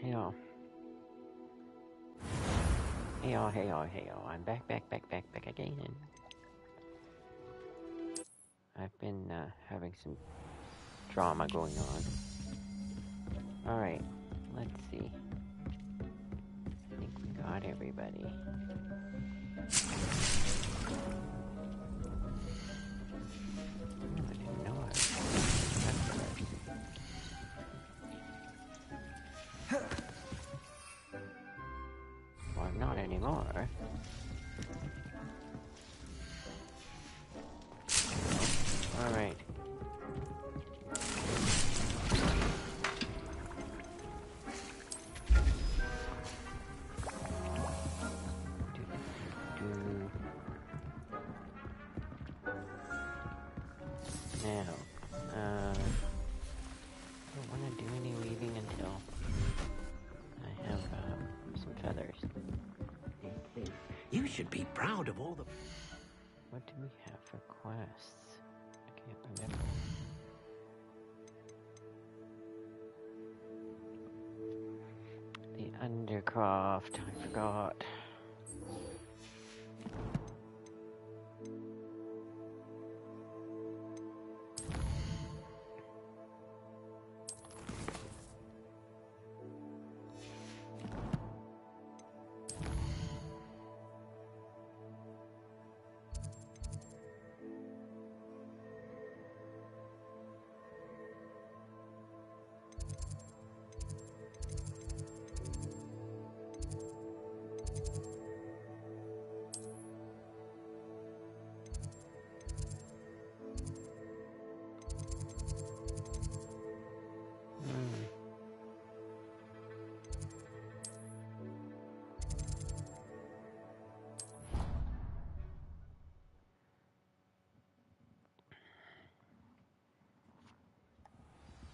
Hey all. Hey all, hey all, hey all. I'm back again. I've been having some drama going on. Alright, let's see. I think we got everybody. I didn't know I was well, I'm not anymore. Alright. Now, don't want to do any weaving until I have some feathers. You should be proud of all the... What do we have for quests? I can't remember. The Undercroft, I forgot.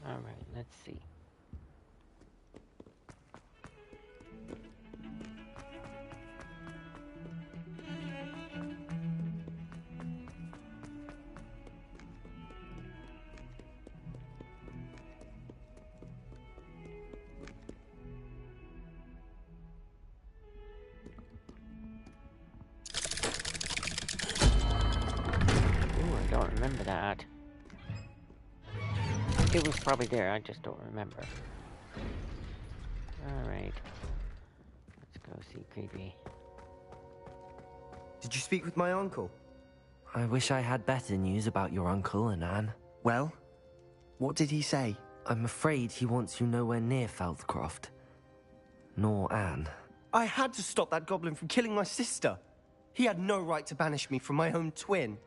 Alright, let's see. Ooh, I don't remember that. It was probably there, I just don't remember. Alright. Let's go see Creepy. Did you speak with my uncle? I wish I had better news about your uncle and Anne. Well, what did he say? I'm afraid he wants you nowhere near Feldcroft. Nor Anne. I had to stop that goblin from killing my sister. He had no right to banish me from my own twin.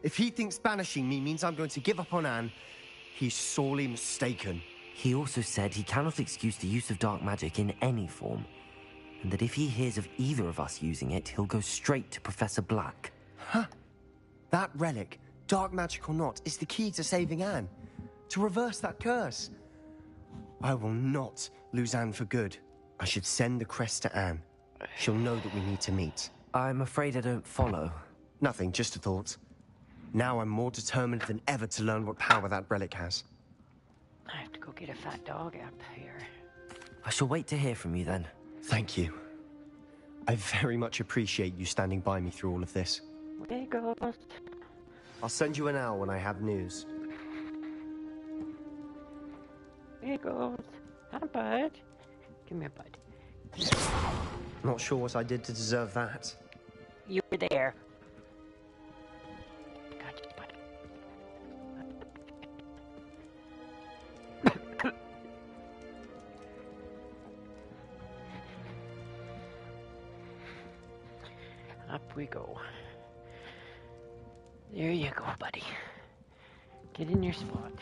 If he thinks banishing me means I'm going to give up on Anne, he's sorely mistaken. He also said he cannot excuse the use of dark magic in any form, and that if he hears of either of us using it, he'll go straight to Professor Black. Huh? That relic, dark magic or not, is the key to saving Anne. To reverse that curse. I will not lose Anne for good. I should send the crest to Anne. She'll know that we need to meet. I'm afraid I don't follow. Nothing, just a thought. Now I'm more determined than ever to learn what power that relic has. I have to go get a fat dog up here. I shall wait to hear from you then. Thank you. I very much appreciate you standing by me through all of this. There it goes. I'll send you an owl when I have news. There it goes. Hi, bud. Give me a bud. Not sure what I did to deserve that. You were there. Gotcha, bud. Up we go. There you go, buddy. Get in your spot.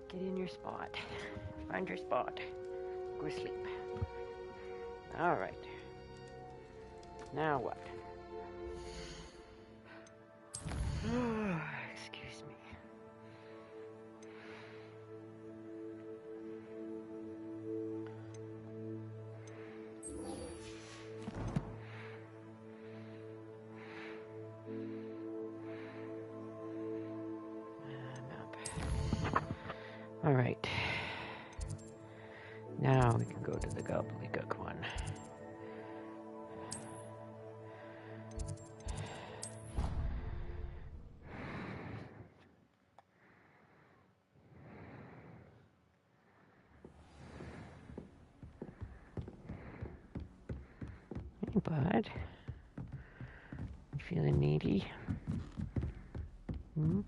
Get in your spot. Find your spot. Go to sleep. Alright. Now what? Excuse me. I'm up. Alright. Now we can go to the gobbledygook one. Hey, bud. You feeling needy? Hmm?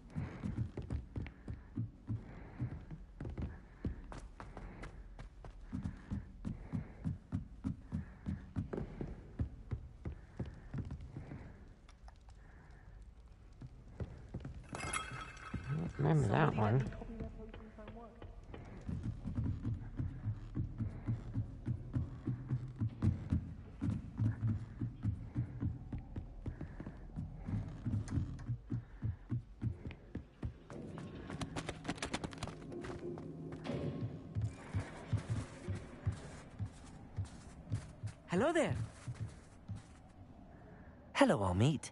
Remember that one. Hello there. Hello, Armeet.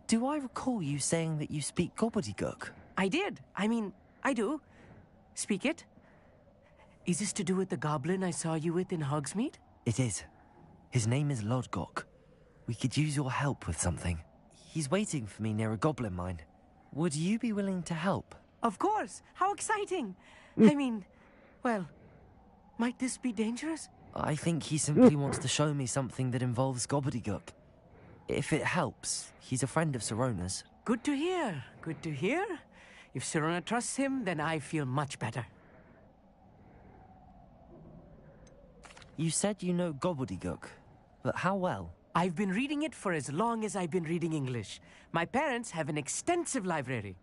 Do I recall you saying that you speak gobbledygook? I did. I mean, I do. Speak it. Is this to do with the goblin I saw you with in Hogsmeade? It is. His name is Lodgok. We could use your help with something. He's waiting for me near a goblin mine. Would you be willing to help? Of course. How exciting. I mean, well, might this be dangerous? I think he simply wants to show me something that involves gobbledygook. If it helps, he's a friend of Sirona's. Good to hear. Good to hear. If Sirona trusts him, then I feel much better. You said you know gobbledygook, but how well? I've been reading it for as long as I've been reading English. My parents have an extensive library.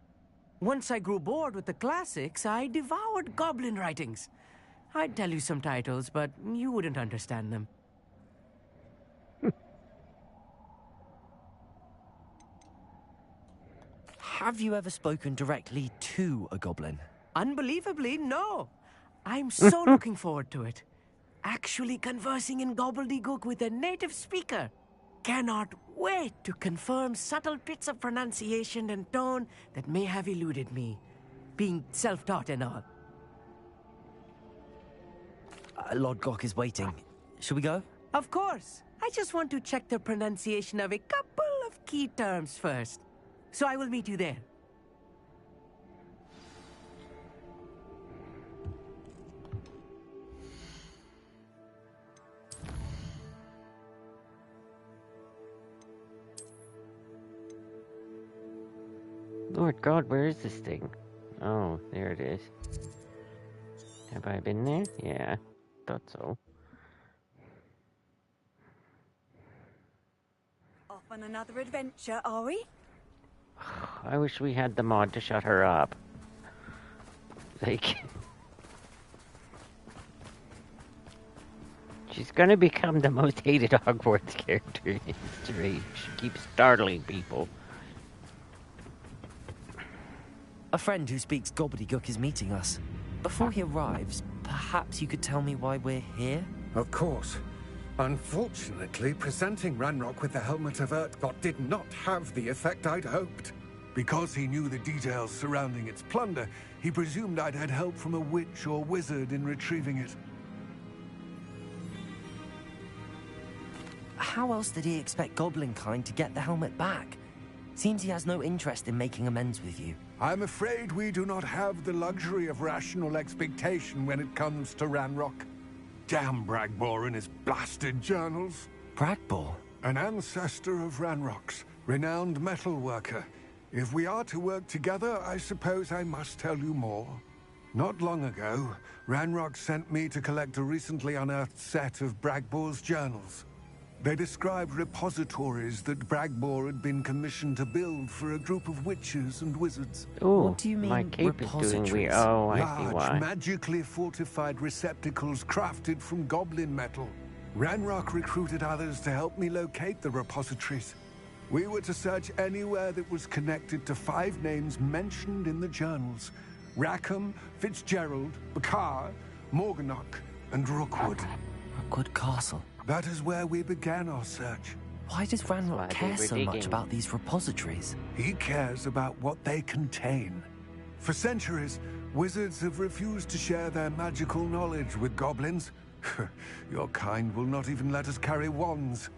Once I grew bored with the classics, I devoured goblin writings. I'd tell you some titles, but you wouldn't understand them. Have you ever spoken directly to a goblin? Unbelievably, no. I'm so looking forward to it. Actually conversing in gobbledygook with a native speaker. Cannot wait to confirm subtle bits of pronunciation and tone that may have eluded me, being self-taught and all. Lodgok is waiting. Shall we go? Of course. I just want to check the pronunciation of a couple of key terms first. So I will meet you there. Lord God, where is this thing? Oh, there it is. Have I been there? Yeah, thought so. Off on another adventure, are we? I wish we had the mod to shut her up. Like... She's gonna become the most hated Hogwarts character in history. She keeps startling people. A friend who speaks gobbledygook is meeting us. Before he arrives, perhaps you could tell me why we're here? Of course. Unfortunately, presenting Ranrock with the Helmet of Urtkot did not have the effect I'd hoped. Because he knew the details surrounding its plunder, he presumed I'd had help from a witch or wizard in retrieving it. How else did he expect Goblinkind to get the helmet back? Seems he has no interest in making amends with you. I'm afraid we do not have the luxury of rational expectation when it comes to Ranrock. Damn Bragbor and his blasted journals. Bragbor? An ancestor of Ranrock's, renowned metal worker. If we are to work together, I suppose I must tell you more. Not long ago, Ranrock sent me to collect a recently unearthed set of Bragbor's journals. They described repositories that Bragbor had been commissioned to build for a group of witches and wizards. Ooh, what do you mean, my cape is doing weird. repositories? Oh, I see Large, why. magically fortified receptacles crafted from goblin metal. Ranrock recruited others to help me locate the repositories. We were to search anywhere that was connected to 5 names mentioned in the journals. Rackham, Fitzgerald, Bakar, Morganach, and Rookwood. Rookwood Castle. That is where we began our search. Why does why Ranrock they care were so much digging. about these repositories? He cares about what they contain. For centuries, wizards have refused to share their magical knowledge with goblins. Your kind will not even let us carry wands.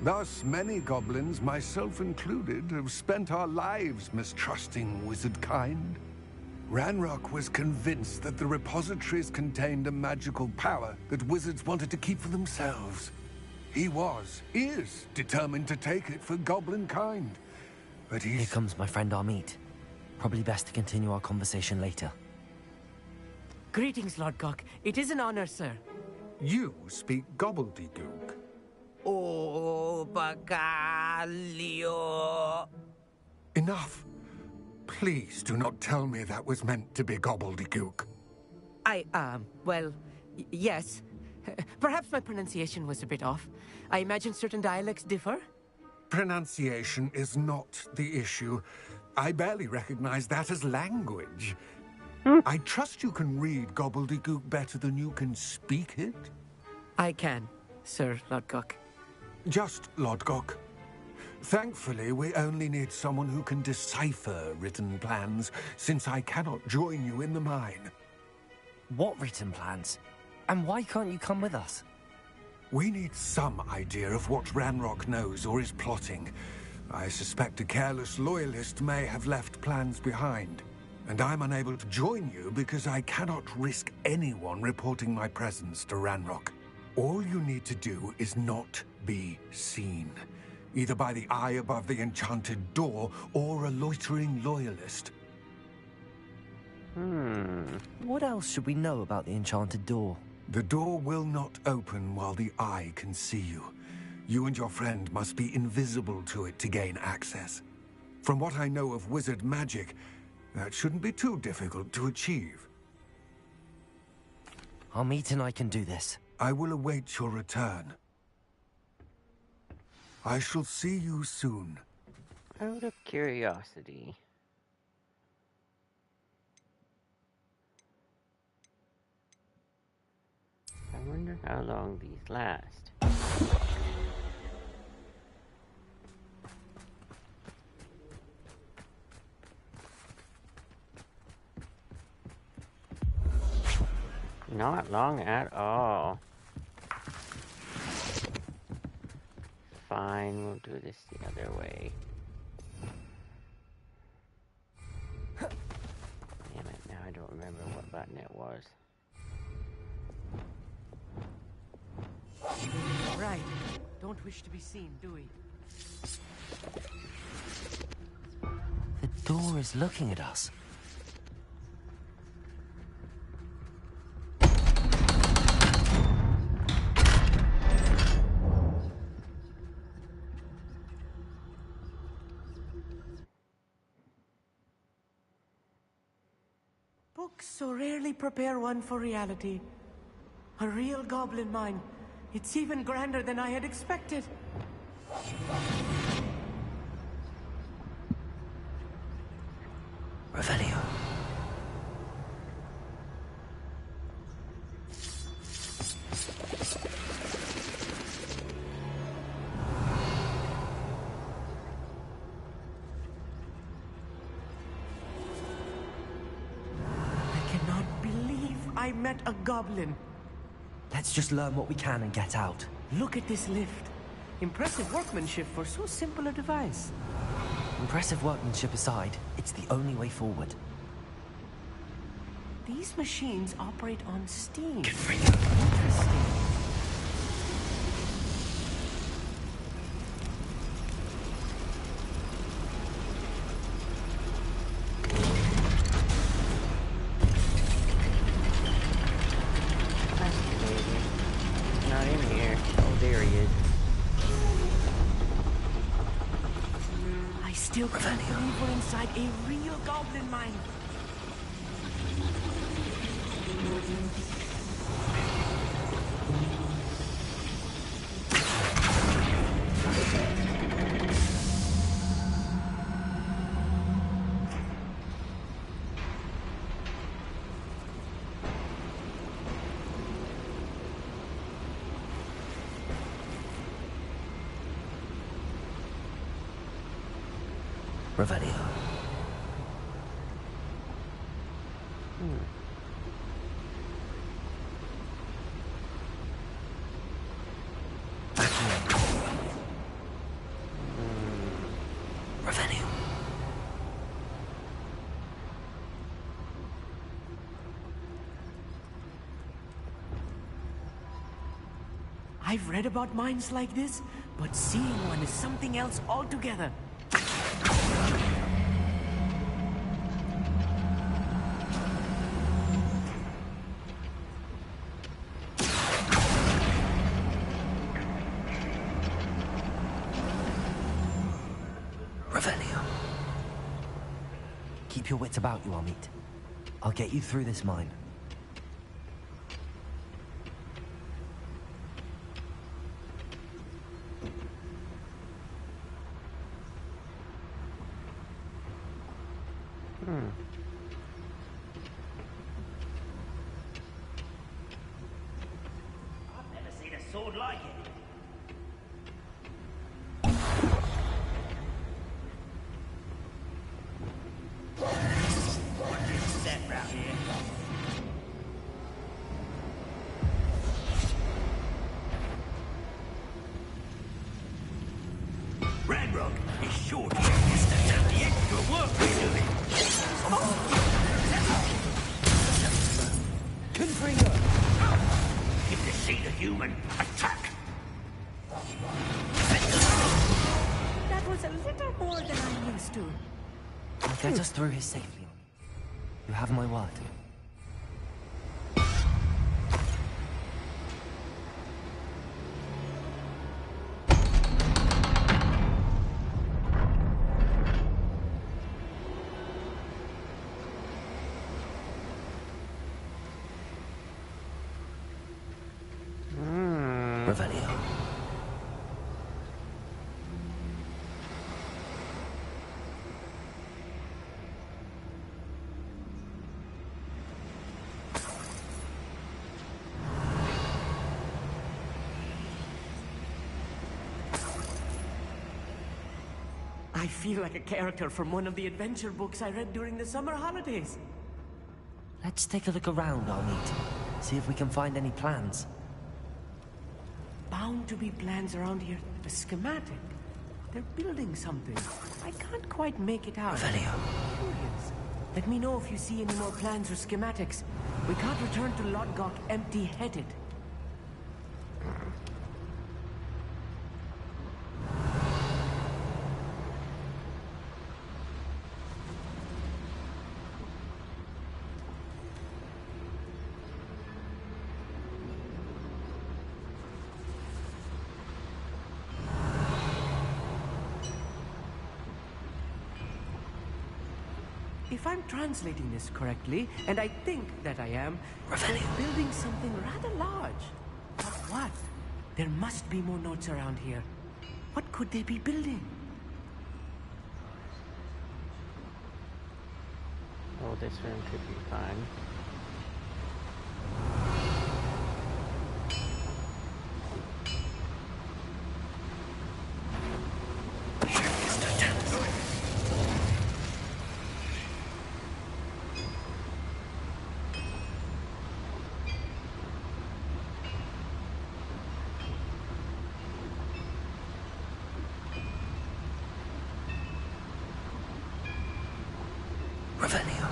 Thus, many goblins, myself included, have spent our lives mistrusting wizard kind. Ranrock was convinced that the repositories contained a magical power that wizards wanted to keep for themselves. He is determined to take it for goblin kind. But Here comes my friend Amit. Probably best to continue our conversation later. Greetings, Lord Gok. It is an honor, sir. You speak gobbledygook. Oh, Bagalio. Enough. Please do not tell me that was meant to be gobbledygook. Yes. Perhaps my pronunciation was a bit off. I imagine certain dialects differ. Pronunciation is not the issue. I barely recognize that as language. I trust you can read gobbledygook better than you can speak it? I can, Sir Lord Gok. Just Lord Gok. Thankfully, we only need someone who can decipher written plans, since I cannot join you in the mine. What written plans? And why can't you come with us? We need some idea of what Ranrock knows or is plotting. I suspect a careless loyalist may have left plans behind. And I'm unable to join you because I cannot risk anyone reporting my presence to Ranrock. All you need to do is not be seen, either by the eye above the enchanted door or a loitering loyalist. What else should we know about the enchanted door? The door will not open while the eye can see you. You and your friend must be invisible to it to gain access. From what I know of wizard magic, that shouldn't be too difficult to achieve. Amit and I can do this. I will await your return. I shall see you soon. Out of curiosity. I wonder how long these last. Not long at all. Fine, we'll do this the other way. Damn it, now I don't remember what button it was. Right. Don't wish to be seen, do we? The door is looking at us. Books so rarely prepare one for reality. A real goblin mine. It's even grander than I had expected. Revelio. I cannot believe I met a goblin. Let's just learn what we can and get out. Look at this lift. Impressive workmanship for so simple a device. Impressive workmanship aside, it's the only way forward. These machines operate on steam. Interesting. Not in here. Oh, there he is. I still can't believe we're inside a real goblin mine. Revelio. I've read about mines like this, but seeing one is something else altogether. Revelio. Keep your wits about you, Amit. I'll get you through this mine. I've never seen a sword like it. Watch this set round here. Ranrock is sure to just at the extra work we're doing. Confringo! If they see the human, attack! That was a little more than I'm used to. I'll get us through here safely. You have my word. Revelio. I feel like a character from one of the adventure books I read during the summer holidays. Let's take a look around, Amit. See if we can find any plans. Bound to be plans around here. A schematic. They're building something. I can't quite make it out. Revelio. Curious. Let me know if you see any more plans or schematics. We can't return to Lodgok empty-headed. If I'm translating this correctly, and I think that I am, they're building something rather large. But what? There must be more notes around here. What could they be building? Oh, this room could be fun. Revelio.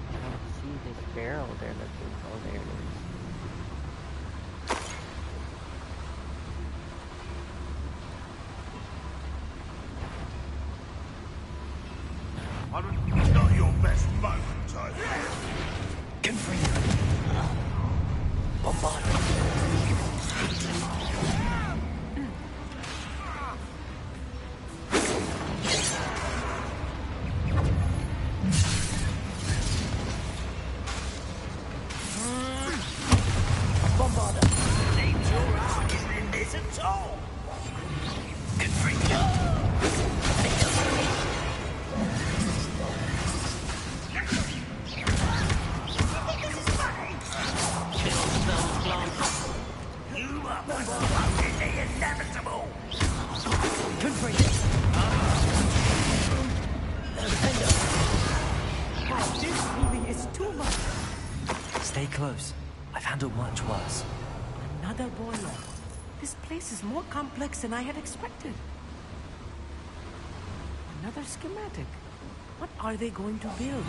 I don't see this barrel they're looking for. There it is. It's not your best moment, I think. Confringo. Bombard. Seems your heart isn't in this at all. You are fucking the inevitable. Wow, this really is too much. Stay close. I've handled much worse. Another boiler. This place is more complex than I had expected. Another schematic. What are they going to build?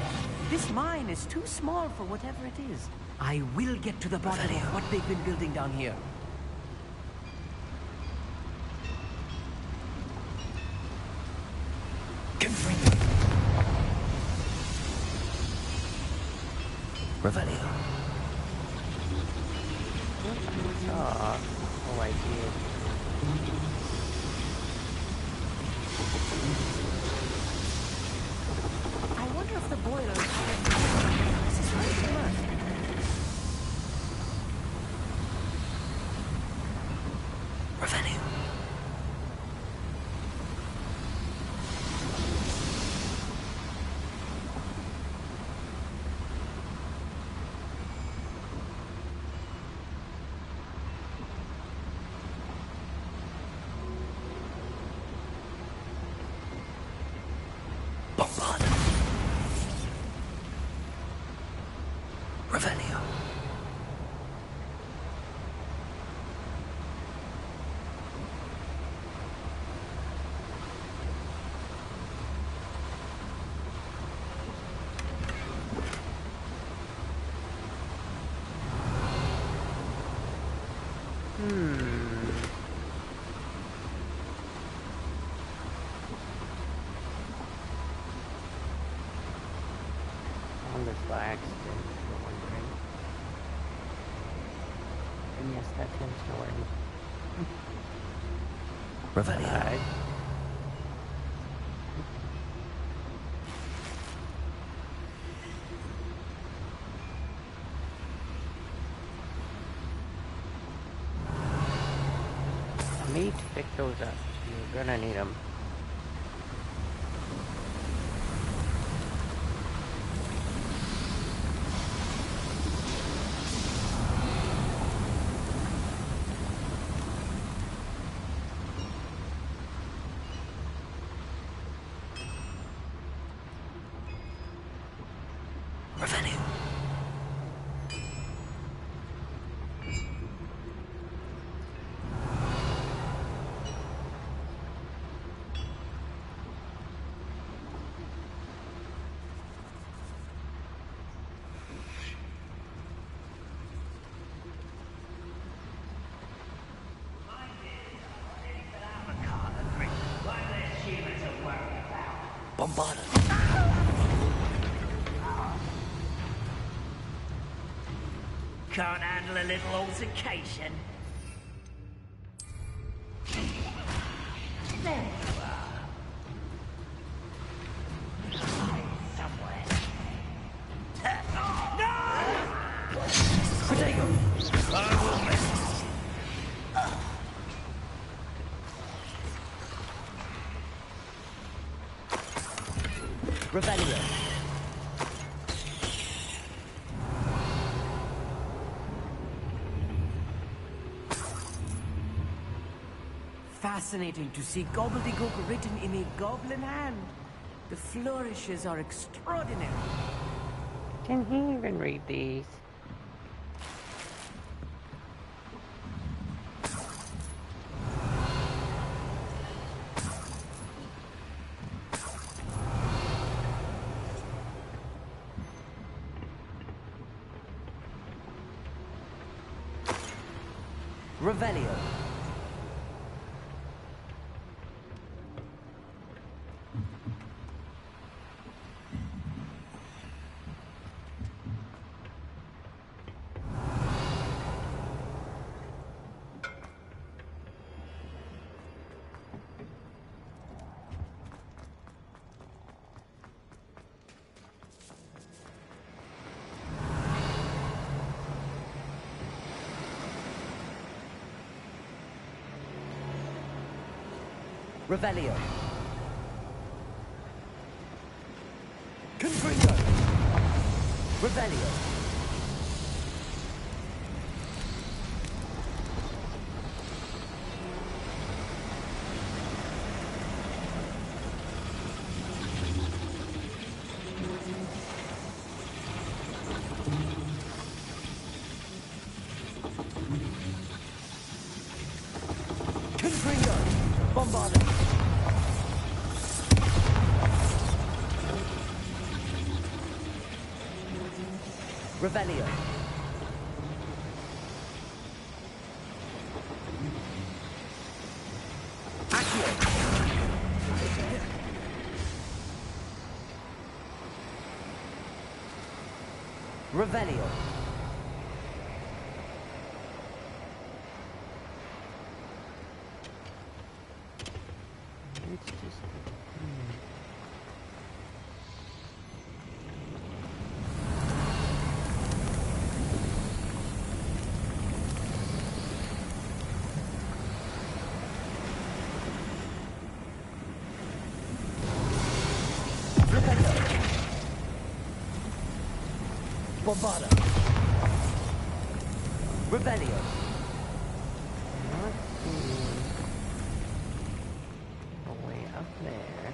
This mine is too small for whatever it is. I will get to the bottom of what they've been building down here. Revelio. Oh, I did. I wonder if the boiler is... This is very smart. Revelio. Bombard. Revelio. On this by accident, if you're wondering. And yes, that's him snoring. Revelio. Alright. I need to pick those up. You're gonna need them. Revelio. Bombard. Can't handle a little altercation. There you are. Hide somewhere. No! Protego. I will miss. Revelio. Fascinating to see gobbledygook written in a goblin hand. The flourishes are extraordinary. Can he even read these? Revelio. Revelio. Confringo! Revelio. Confringo! Bombard. Revelio. Revelio. It's just... Bombada. Revelio. Not seeing a way up there.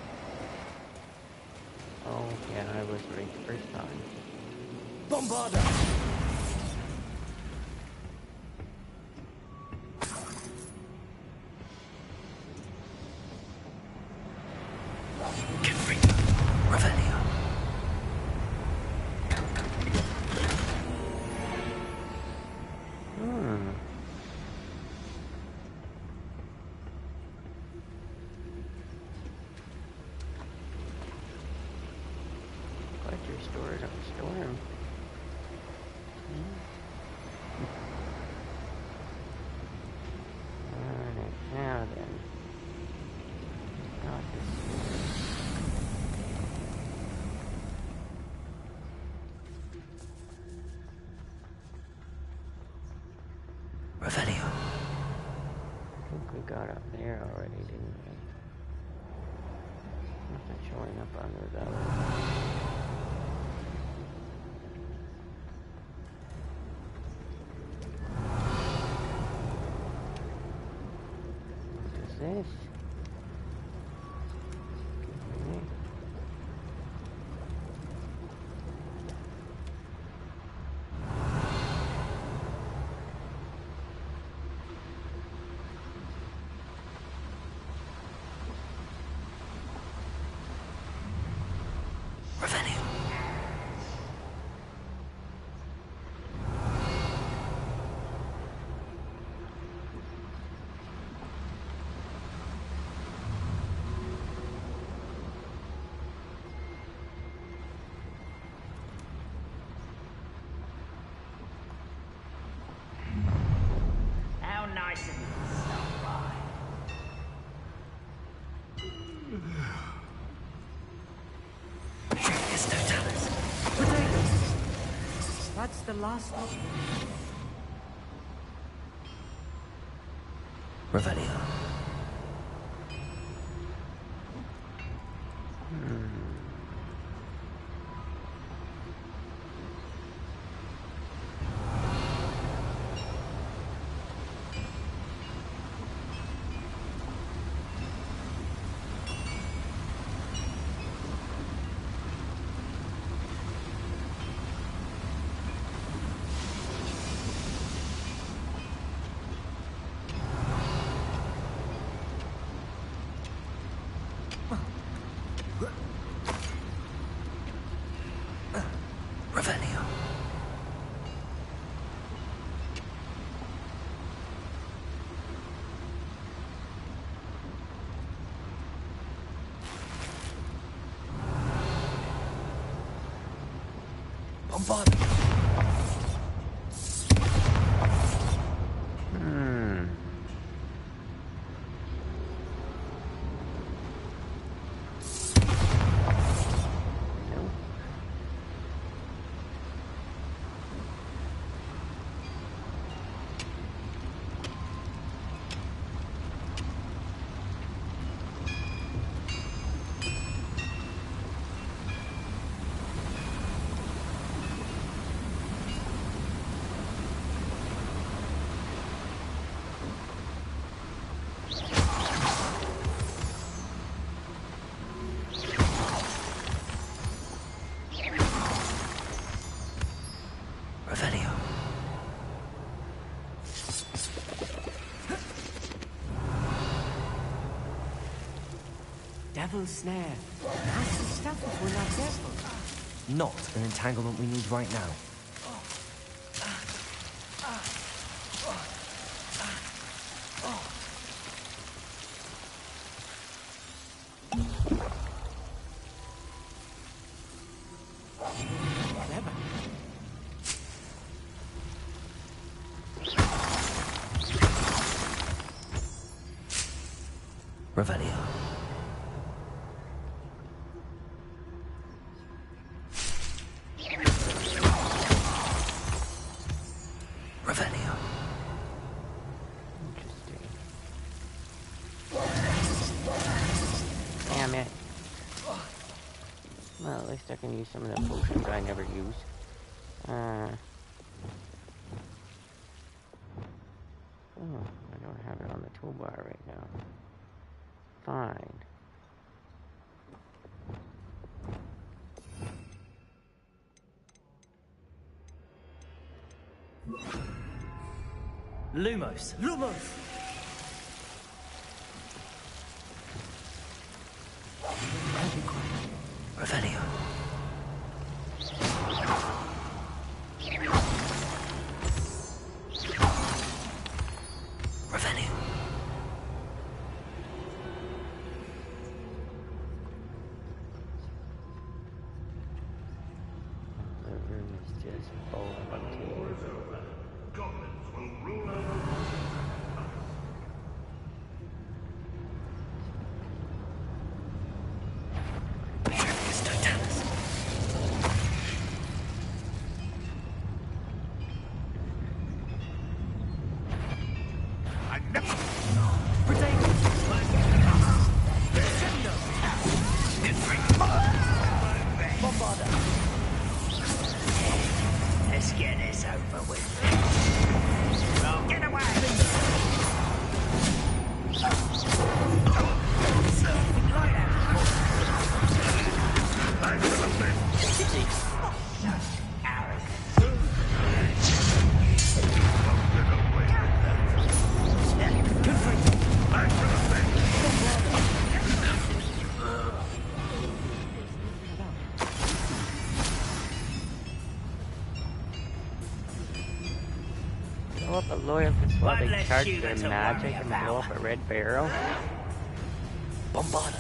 Oh, yeah, I was right the first time. Bombada. Revelio. Glad you're stored on Storm. Alright, now then. Got this. Revelio. I think we got up there already, didn't we? Nothing showing up on those others. What is this? Okay. Revelio. How nice of you to stop by. That's the last one. Revelio. Revelio. Bombada. Revelio. Devil's snare. Nasty stuff if we're not careful. Not an entanglement we need right now. Revelio. Revelio. Interesting. Damn it. Well, at least I can use some of the potions I never use. Oh, I don't have it on the toolbar right now. Fine. Lumos! Lumos! Revelio. Revelio. The room is just full of activity. Goblins will rule over. Let's get this over with. Well, get away! Blow up a loyalist while One they less charge shoe their to magic worry and blow up about. a red barrel. Bombarda.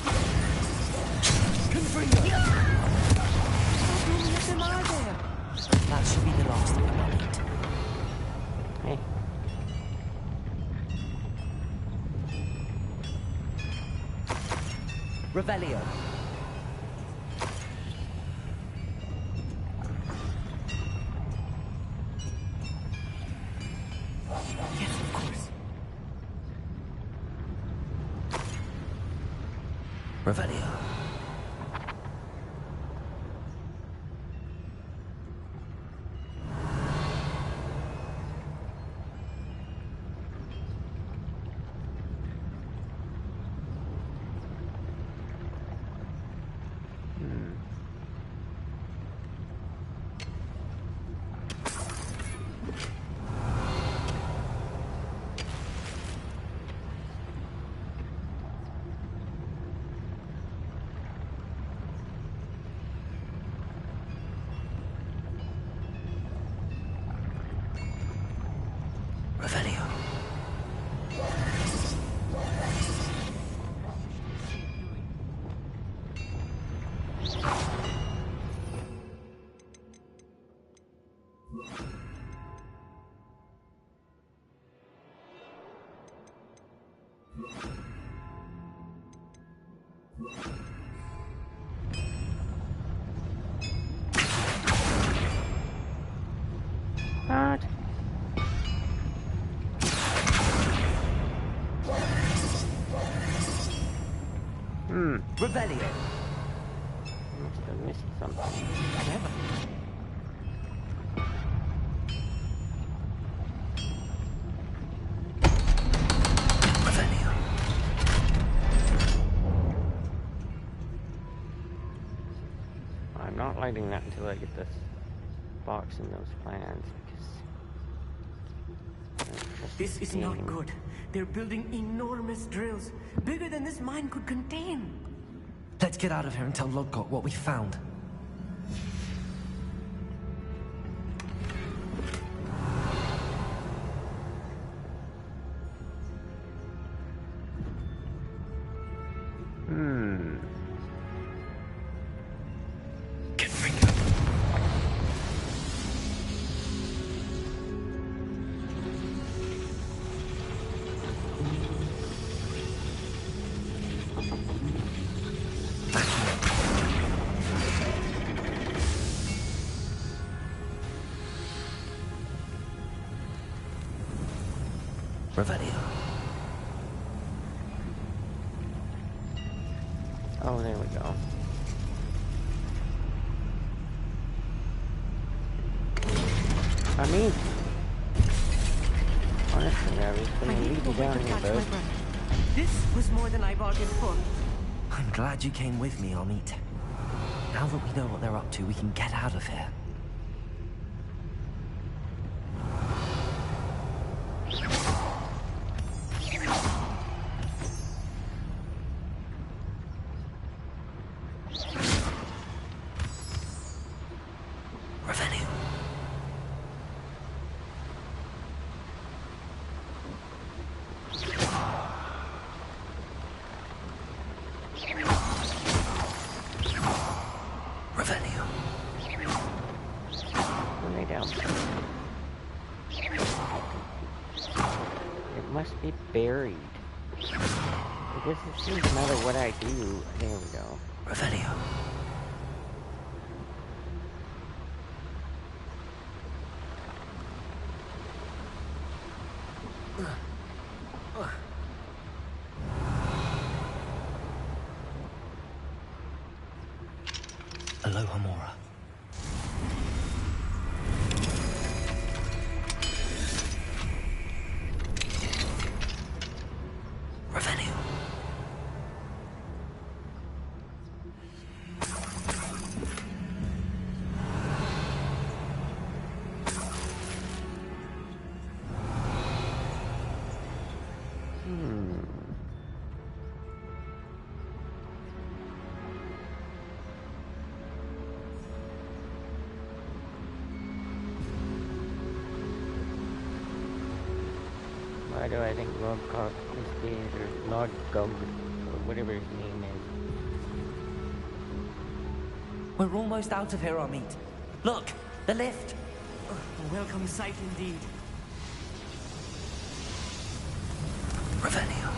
That should be the last of them, I need. Hey, Revelio. Yes, of course. Revelio. Revelio. what? Revelio. Must have missed something. Clever. Revelio. I'm not lighting that until I get this box and those plans because This is not good. They're building enormous drills, bigger than this mine could contain. Let's get out of here and tell Lodgok what we found. Revelio. Oh, there we go. I mean, honestly, I was gonna leave you down here, bud. This was more than I bargained for. I'm glad you came with me, Amit. Now that we know what they're up to, we can get out of here. Revelio. Revelio. Lay down. It must be buried. Because it seems no matter what I do. There we go. Revelio. Aloha Mora. Revelio. Why do I think Logcock is dead, or Lodgog, or whatever his name is? We're almost out of here, Amit. Look, the lift. A welcome sight indeed. Revelio.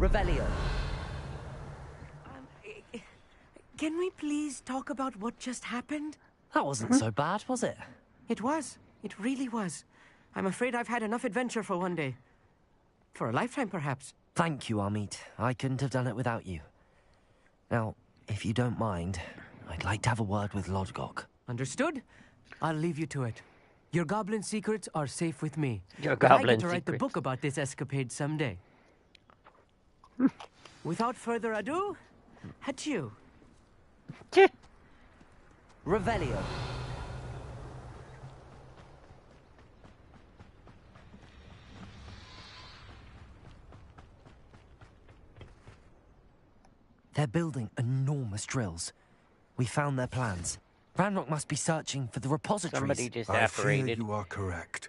Revelio. Can we please talk about what just happened? That wasn't so bad, was it? It was. It really was. I'm afraid I've had enough adventure for one day. For a lifetime, perhaps. Thank you, Amit. I couldn't have done it without you. Now, if you don't mind, I'd like to have a word with Lodgok. Understood? I'll leave you to it. Your goblin secrets are safe with me. Your But I goblin get to write the secrets. book about this escapade someday. Without further ado, adieu. Revelio. They're building enormous drills. We found their plans. Ranrock must be searching for the repositories. Somebody just I fear apparated. you are correct.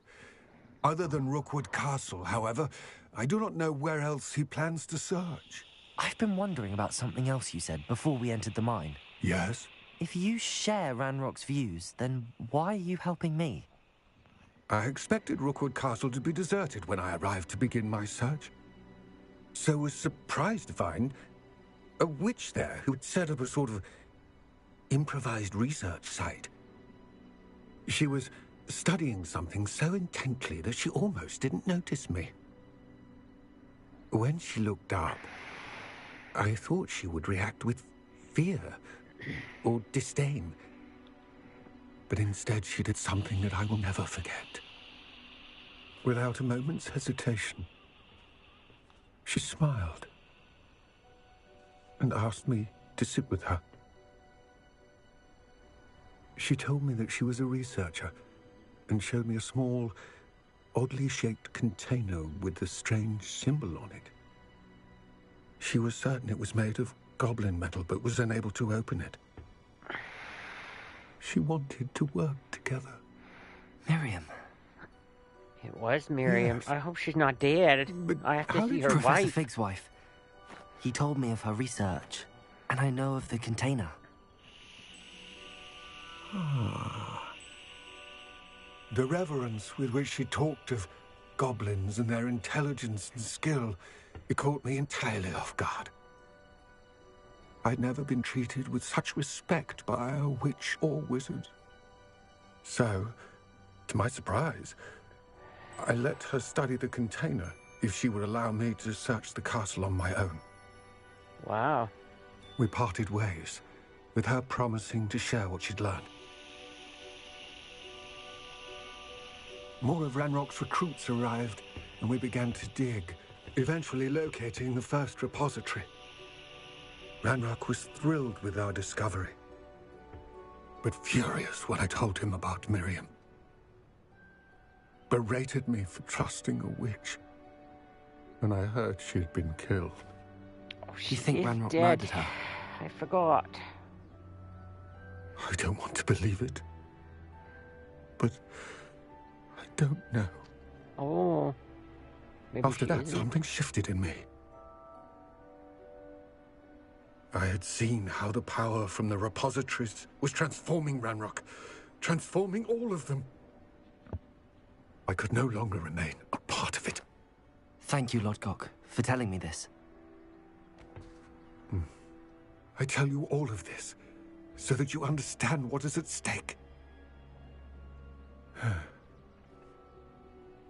Other than Rookwood Castle, however, I do not know where else he plans to search. I've been wondering about something else you said before we entered the mine. Yes? If you share Ranrock's views, then why are you helping me? I expected Rookwood Castle to be deserted when I arrived to begin my search. So was surprised to find a witch there who had set up a sort of improvised research site. She was studying something so intently that she almost didn't notice me. When she looked up, I thought she would react with fear or disdain. But instead she did something that I will never forget. Without a moment's hesitation, she smiled and asked me to sit with her. She told me that she was a researcher and showed me a small, oddly shaped container with a strange symbol on it. She was certain it was made of goblin metal, but was unable to open it. She wanted to work together. Miriam. It was Miriam. Yes. I hope she's not dead. But I have to how see did her Professor wife. Fig's wife. He told me of her research, and I know of the container. The reverence with which she talked of goblins and their intelligence and skill, it caught me entirely off guard. I'd never been treated with such respect by a witch or wizard. So, to my surprise, I let her study the container if she would allow me to search the castle on my own. Wow. We parted ways, with her promising to share what she'd learned. More of Ranrock's recruits arrived, and we began to dig, eventually locating the first repository. Ranrock was thrilled with our discovery, but furious when I told him about Miriam. Berated me for trusting a witch, and I heard she'd been killed. Oh, You think is Ranrock dead. murdered her? I forgot. I don't want to believe it, but I don't know. Oh. Maybe After she that, isn't. something shifted in me. I had seen how the power from the repositories was transforming Ranrock, transforming all of them. I could no longer remain a part of it. Thank you, Lodgok, for telling me this. I tell you all of this so that you understand what is at stake.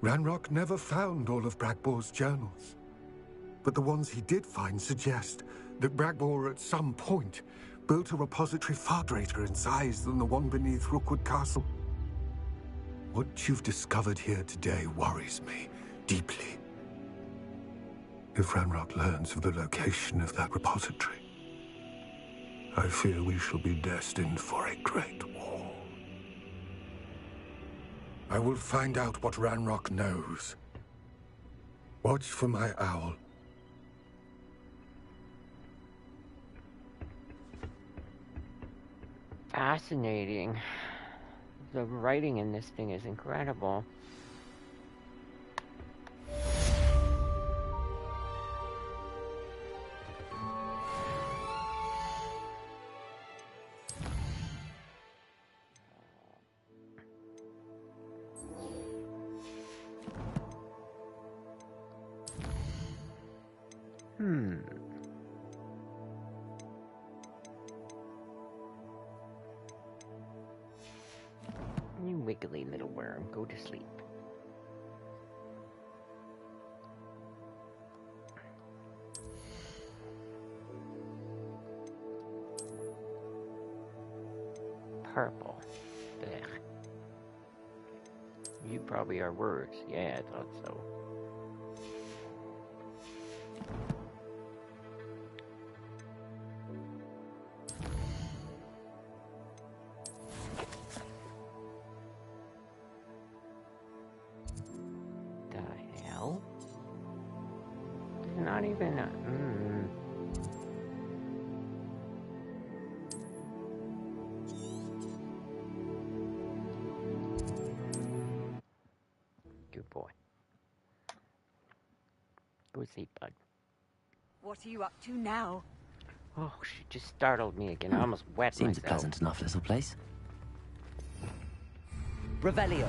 Ranrock never found all of Bragbor's journals, but the ones he did find suggest that Bragbor at some point built a repository far greater in size than the one beneath Rookwood Castle. What you've discovered here today worries me deeply. If Ranrock learns of the location of that repository, I fear we shall be destined for a great war. I will find out what Ranrock knows. Watch for my owl. Fascinating. The writing in this thing is incredible. You wiggly little worm, go to sleep. Purple. Ugh. You probably are words. Yeah, I thought so. The hell? There's not even a... Good boy. Go sleep, bud. What are you up to now? Oh, she just startled me again. I almost wet Seems a myself. pleasant enough little place. Revelio.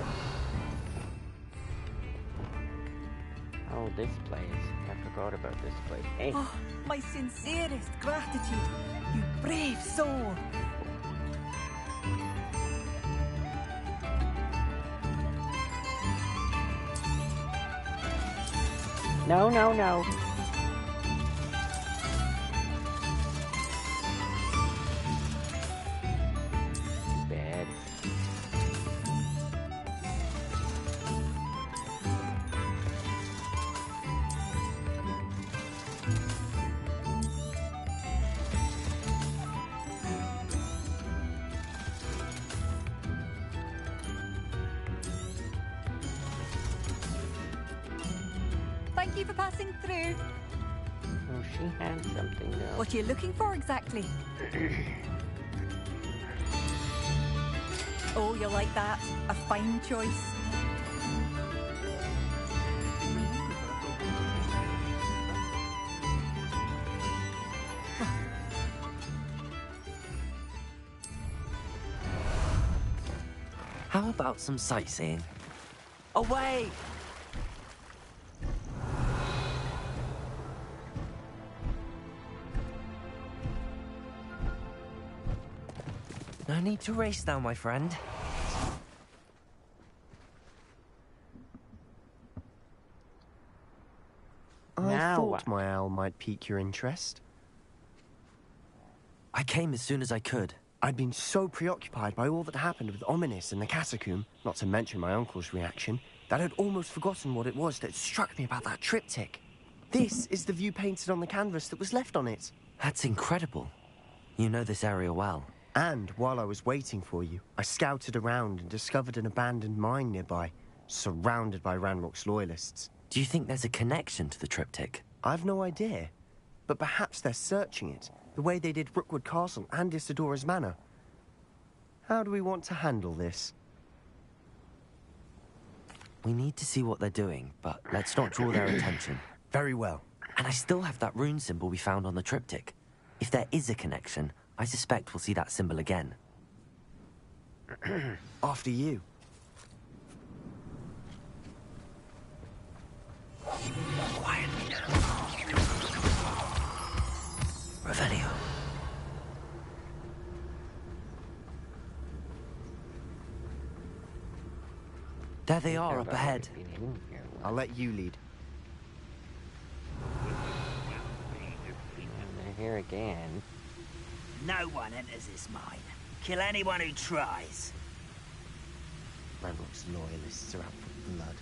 Oh, this place. I forgot about this place. Hey. Oh, my sincerest gratitude, you brave soul. No, no, no. Too bad. Thank you for passing through. Oh, she had something though. What are you looking for exactly? Oh, you'll like that. A fine choice. How about some sightseeing? Away! No need to race now, my friend. I Now thought what? my owl might pique your interest. I came as soon as I could. I'd been so preoccupied by all that happened with Ominous and the catacomb, not to mention my uncle's reaction, that I'd almost forgotten what it was that struck me about that triptych. This is the view painted on the canvas that was left on it. That's incredible. You know this area well. And while I was waiting for you, I scouted around and discovered an abandoned mine nearby, surrounded by Ranrock's loyalists. Do you think there's a connection to the triptych? I've no idea, but perhaps they're searching it, the way they did Rookwood Castle and Isidora's Manor. How do we want to handle this? We need to see what they're doing, but let's not draw their attention. Very well. And I still have that rune symbol we found on the triptych. If there is a connection, I suspect we'll see that symbol again. After you. Quietly now. Revelio. There they are up ahead. I'll let you lead. And they're here again. No one enters this mine. Kill anyone who tries. Ranrock's loyalists are out for blood.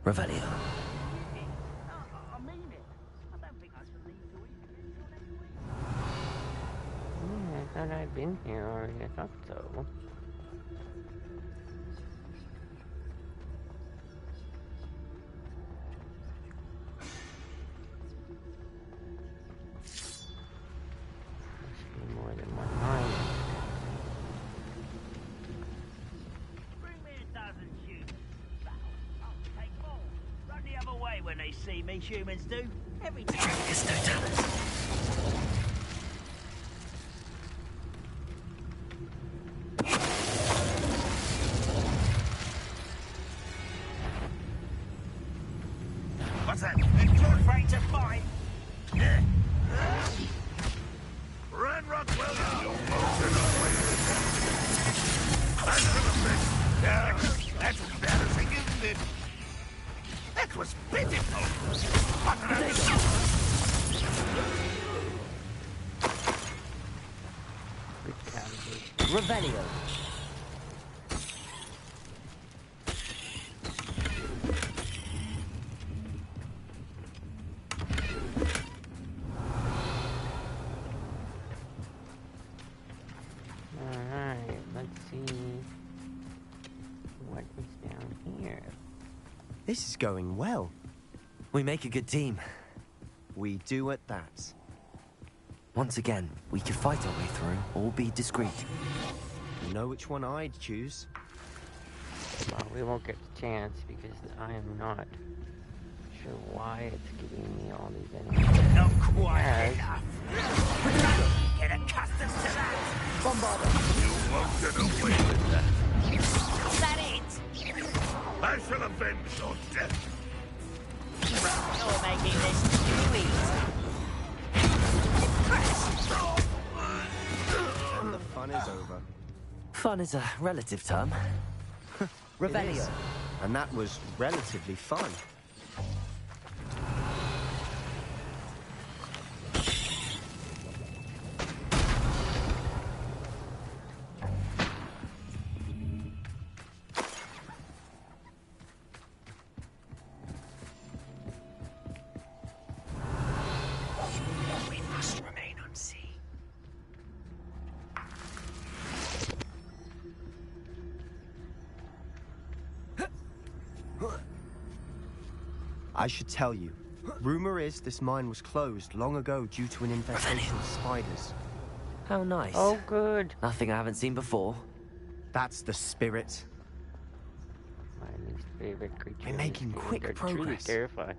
Revelio. I mean it. I don't think I should leave till we I thought I'd been here already. I thought so. Must be more than one mine. bring me a dozen humans. I'll take more. Run the other way when they see me, humans do. Every time. It's no talent. What's that? You're afraid to fight? Ranrock well done. That's embarrassing, isn't it? That was pitiful. Revelio. Alright, let's see what is down here. This is going well. We make a good team. We do at that. Once again, we could fight our way through or be discreet. You know which one I'd choose? Well, we won't get the chance because I am not sure why it's giving me all these enemies. Not quite Yes. enough. Get accustomed to that. You won't get away with that. Is that it? I shall avenge your death. You're making this too easy. And the fun is over. Fun is a relative term. It Revelio. is. And that was relatively fun. I should tell you. Rumor is this mine was closed long ago due to an infestation of spiders. How nice. Oh, good. Nothing I haven't seen before. That's the spirit. My least favorite creature. We're making quick They're progress. truly terrifying.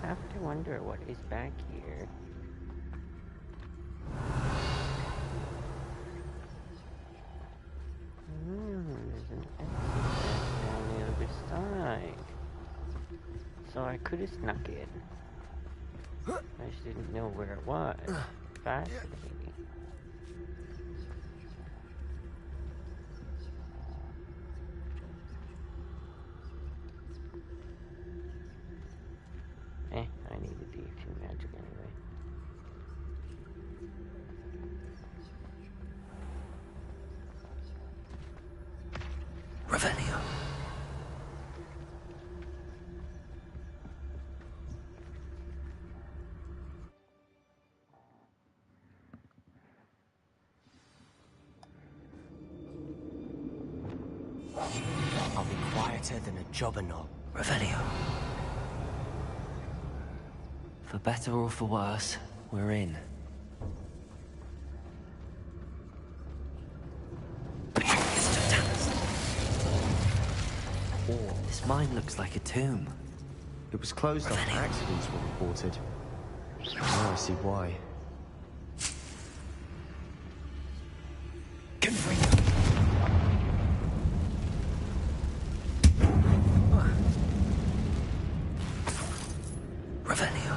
I have to wonder what is back here. There's an exit on the other side. So I could have snuck in. I just didn't know where it was. Fascinating. I needed the action magic anyway. Revelio. I'll be quieter than a jobberknoll. Revelio. For better or for worse, we're in. This mine looks like a tomb. It was closed after accidents were reported. Now I see why. Revelio.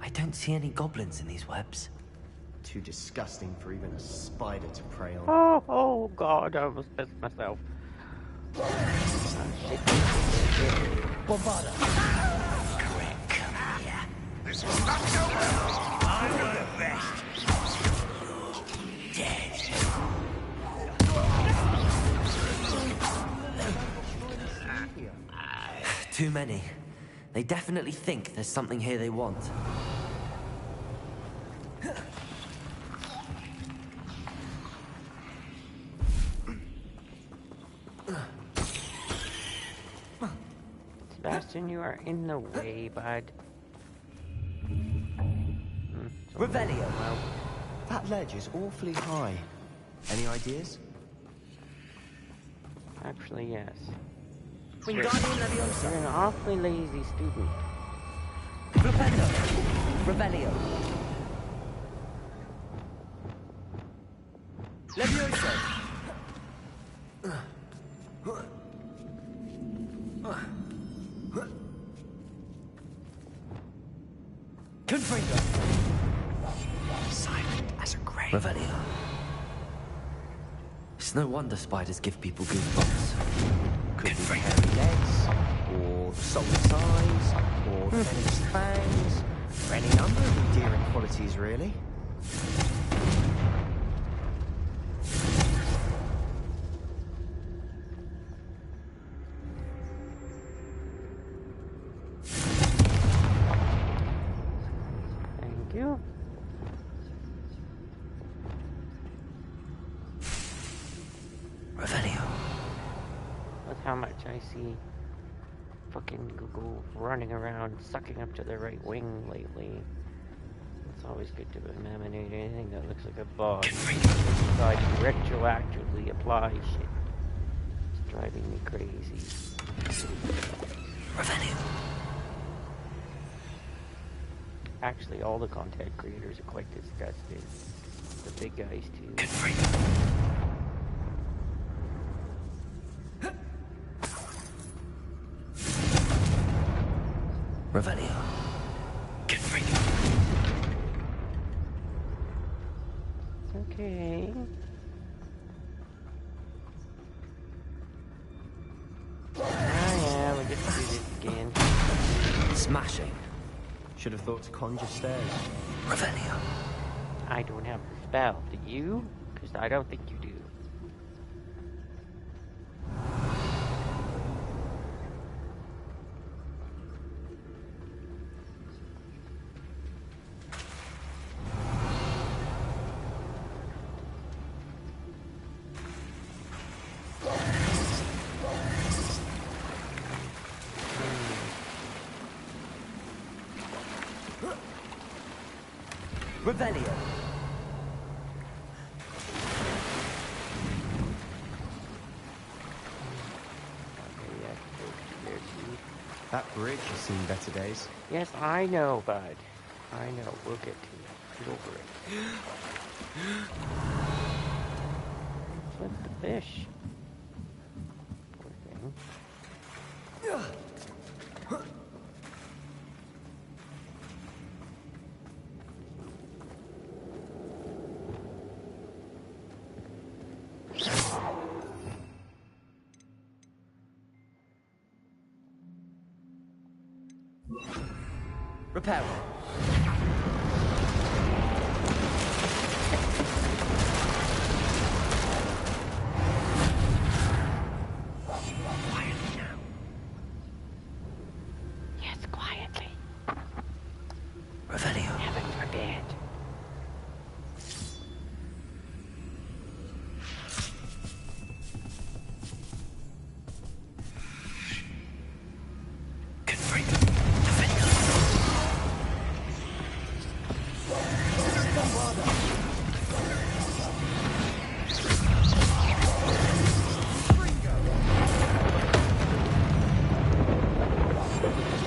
I don't see any goblins in these webs. Too disgusting for even a spider to prey on. Oh god, I almost pissed myself. Bombarda. Correct. Come here. This will not go well. I know the best. Dead. Too many. They definitely think there's something here they want. Sebastian, you are in the way, bud. Revelio. Well, That ledge is awfully high. Any ideas? actually, yes. Wingardium You're Leviosa. an awfully lazy student. Flipendo. Revelio. Leviosa. Confringo. Silent as a grave. Revelio. It's no wonder spiders give people goosebumps. Could be hairy legs, or solid eyes, or venomous fangs, or any number of endearing qualities, really. Thank you. Revelio. With how much I see fucking Google running around sucking up to the right wing lately. It's always good to eliminate anything that looks like a bug. So I can retroactively apply shit. It's driving me crazy. Revelio. Actually, all the content creators are quite disgusting. The big guys too. Revelio. It's okay. Smashing. Should have thought to conjure stairs. Revelio. I don't have the spell. Do you? Because I don't think you do. Revelio. That bridge has seen better days. Yes, I know, bud. I know. We'll get to it. Get over it. What's with the fish? Poor thing. Repair. Yes, quietly. Revelio. Heaven forbid.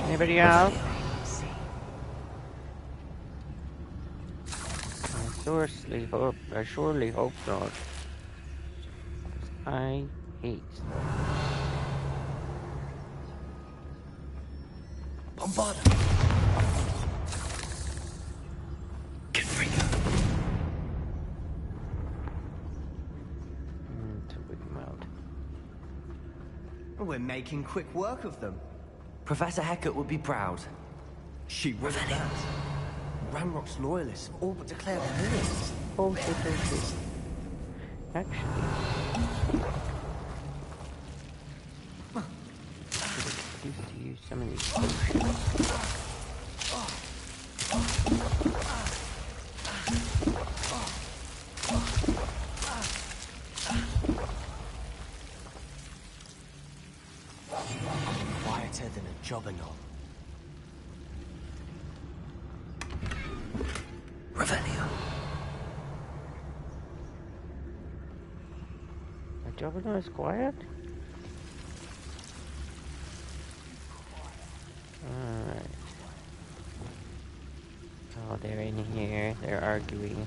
Anybody else? I surely hope not. I hate Bombarda. to whip them out. We're making quick work of them. Professor Hecat would be proud. She would have that. Ranrock's loyalists have all but declared war. Oh shit, oh shit. Actually, I used to use some of these potions. Quieter than a jobberknoll. Revelio. My juggernaut is quiet? Alright. Oh, they're in here. They're arguing.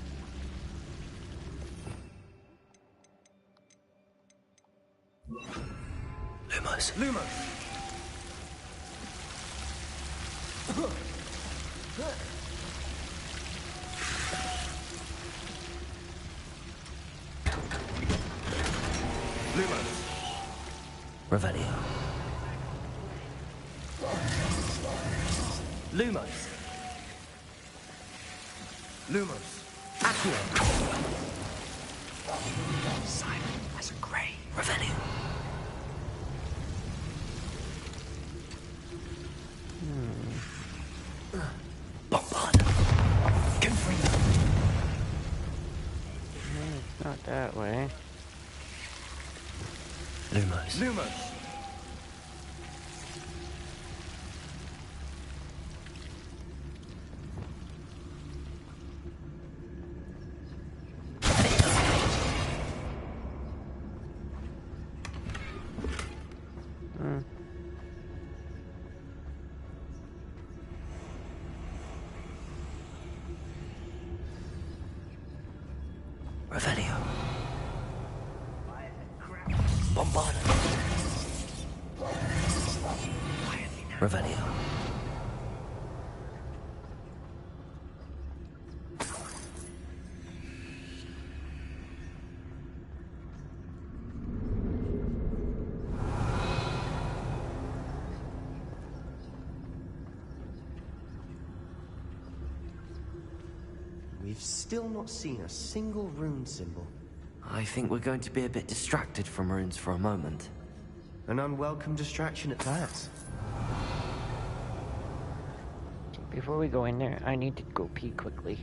Lumos. Lumos! Lumos! Revelio. Lumos. Lumos! Accio. Silent as a grave. Revelio. Bombarda. Confringo. No, it's not that way. Lumos. Lumos! Revelio. Bombarda. Revelio. we've still not seen a single rune symbol. I think we're going to be a bit distracted from runes for a moment. An unwelcome distraction at that. Before we go in there, I need to go pee quickly.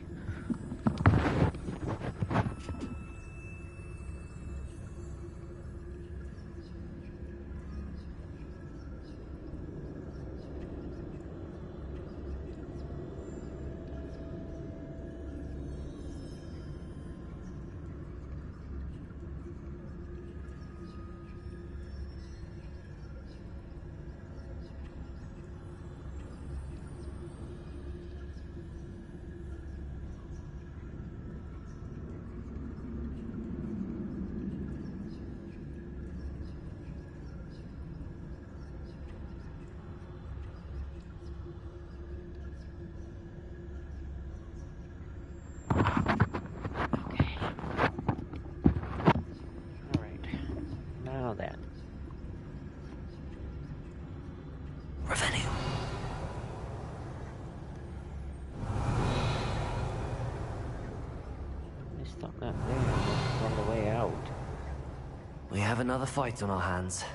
We have another fight on our hands.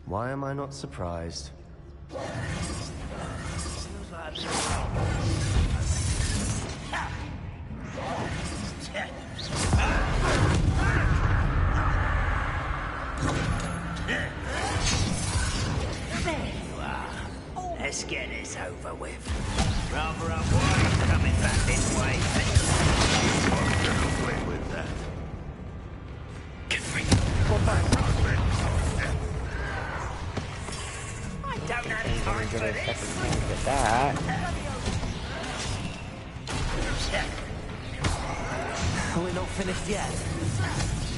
Why am I not surprised? Let's get this over with. Rather unwise coming back this way. I'm gonna play with that. I don't have time for this. At that. We're not finished yet.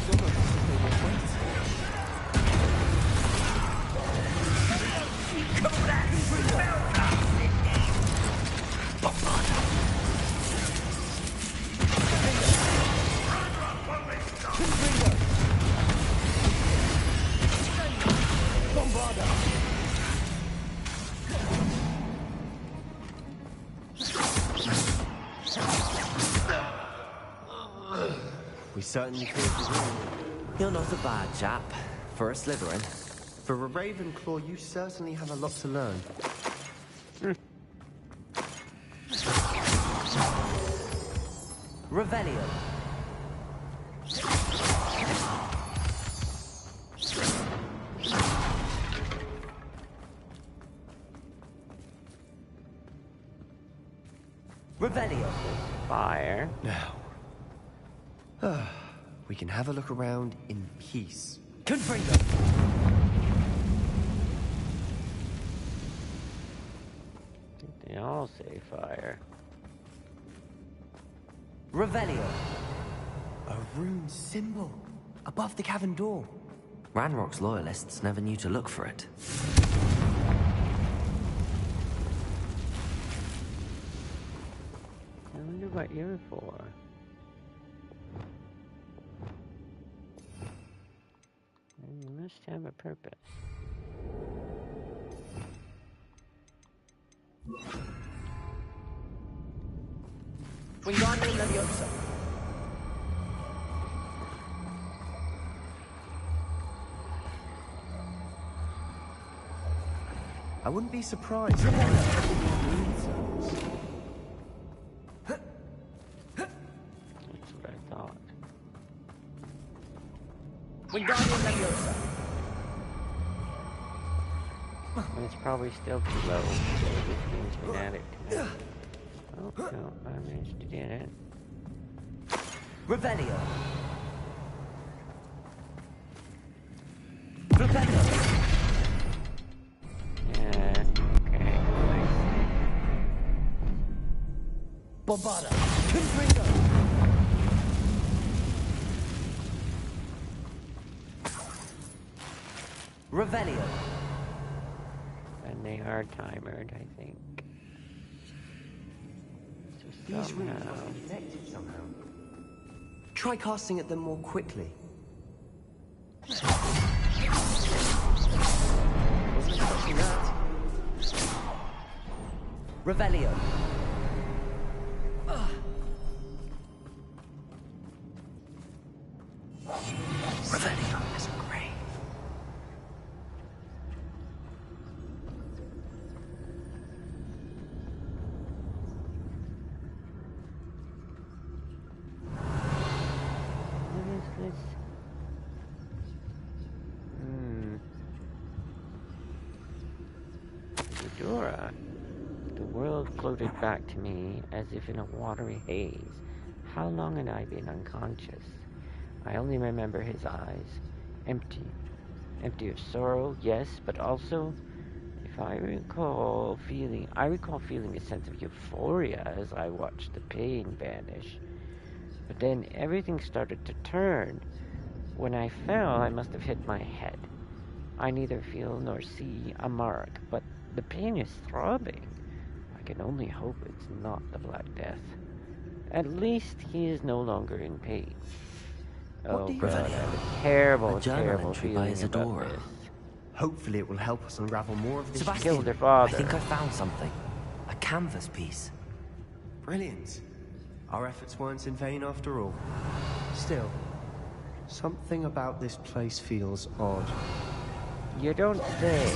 Call that spellcasting. We certainly cleared the room. You're not a bad chap. For a Slytherin. For a Ravenclaw, you certainly have a lot to learn. Revelio. Revelio. Fire. Now. We can have a look around in peace. Confringo. They all say fire. Revelio. A rune symbol above the cavern door. Ranrock's loyalists never knew to look for it. I wonder what you're for. You must have a purpose. Wingardium Leviosa. I wouldn't be surprised. That's what I thought. Wingardium Leviosa. And it's probably still too low, so this means we add it to that. Oh, no, I managed to get it. Revelio. Revelio. Yeah, okay, nice. Bombarda. Confringo. Revelio. And they are timered, I think. So These runes somehow... must be connected somehow. Try casting at them more quickly. Wasn't expecting that. Revelio. Revelio is a grave. What is this? Eudora. The world floated back to me as if in a watery haze. How long had I been unconscious? I only remember his eyes. Empty. Empty of sorrow, yes, but also, if I recall feeling a sense of euphoria as I watched the pain vanish. But then everything started to turn. When I fell, I must have hit my head. I neither feel nor see a mark, but the pain is throbbing. I can only hope it's not the Black Death. At least he is no longer in pain. Oh god, I have a terrible, terrible feeling about this. Hopefully it will help us unravel more of this. Sebastian, Killed their father. I think I found something. A canvas piece. Brilliant. Our efforts weren't in vain after all. Still, something about this place feels odd. You don't say.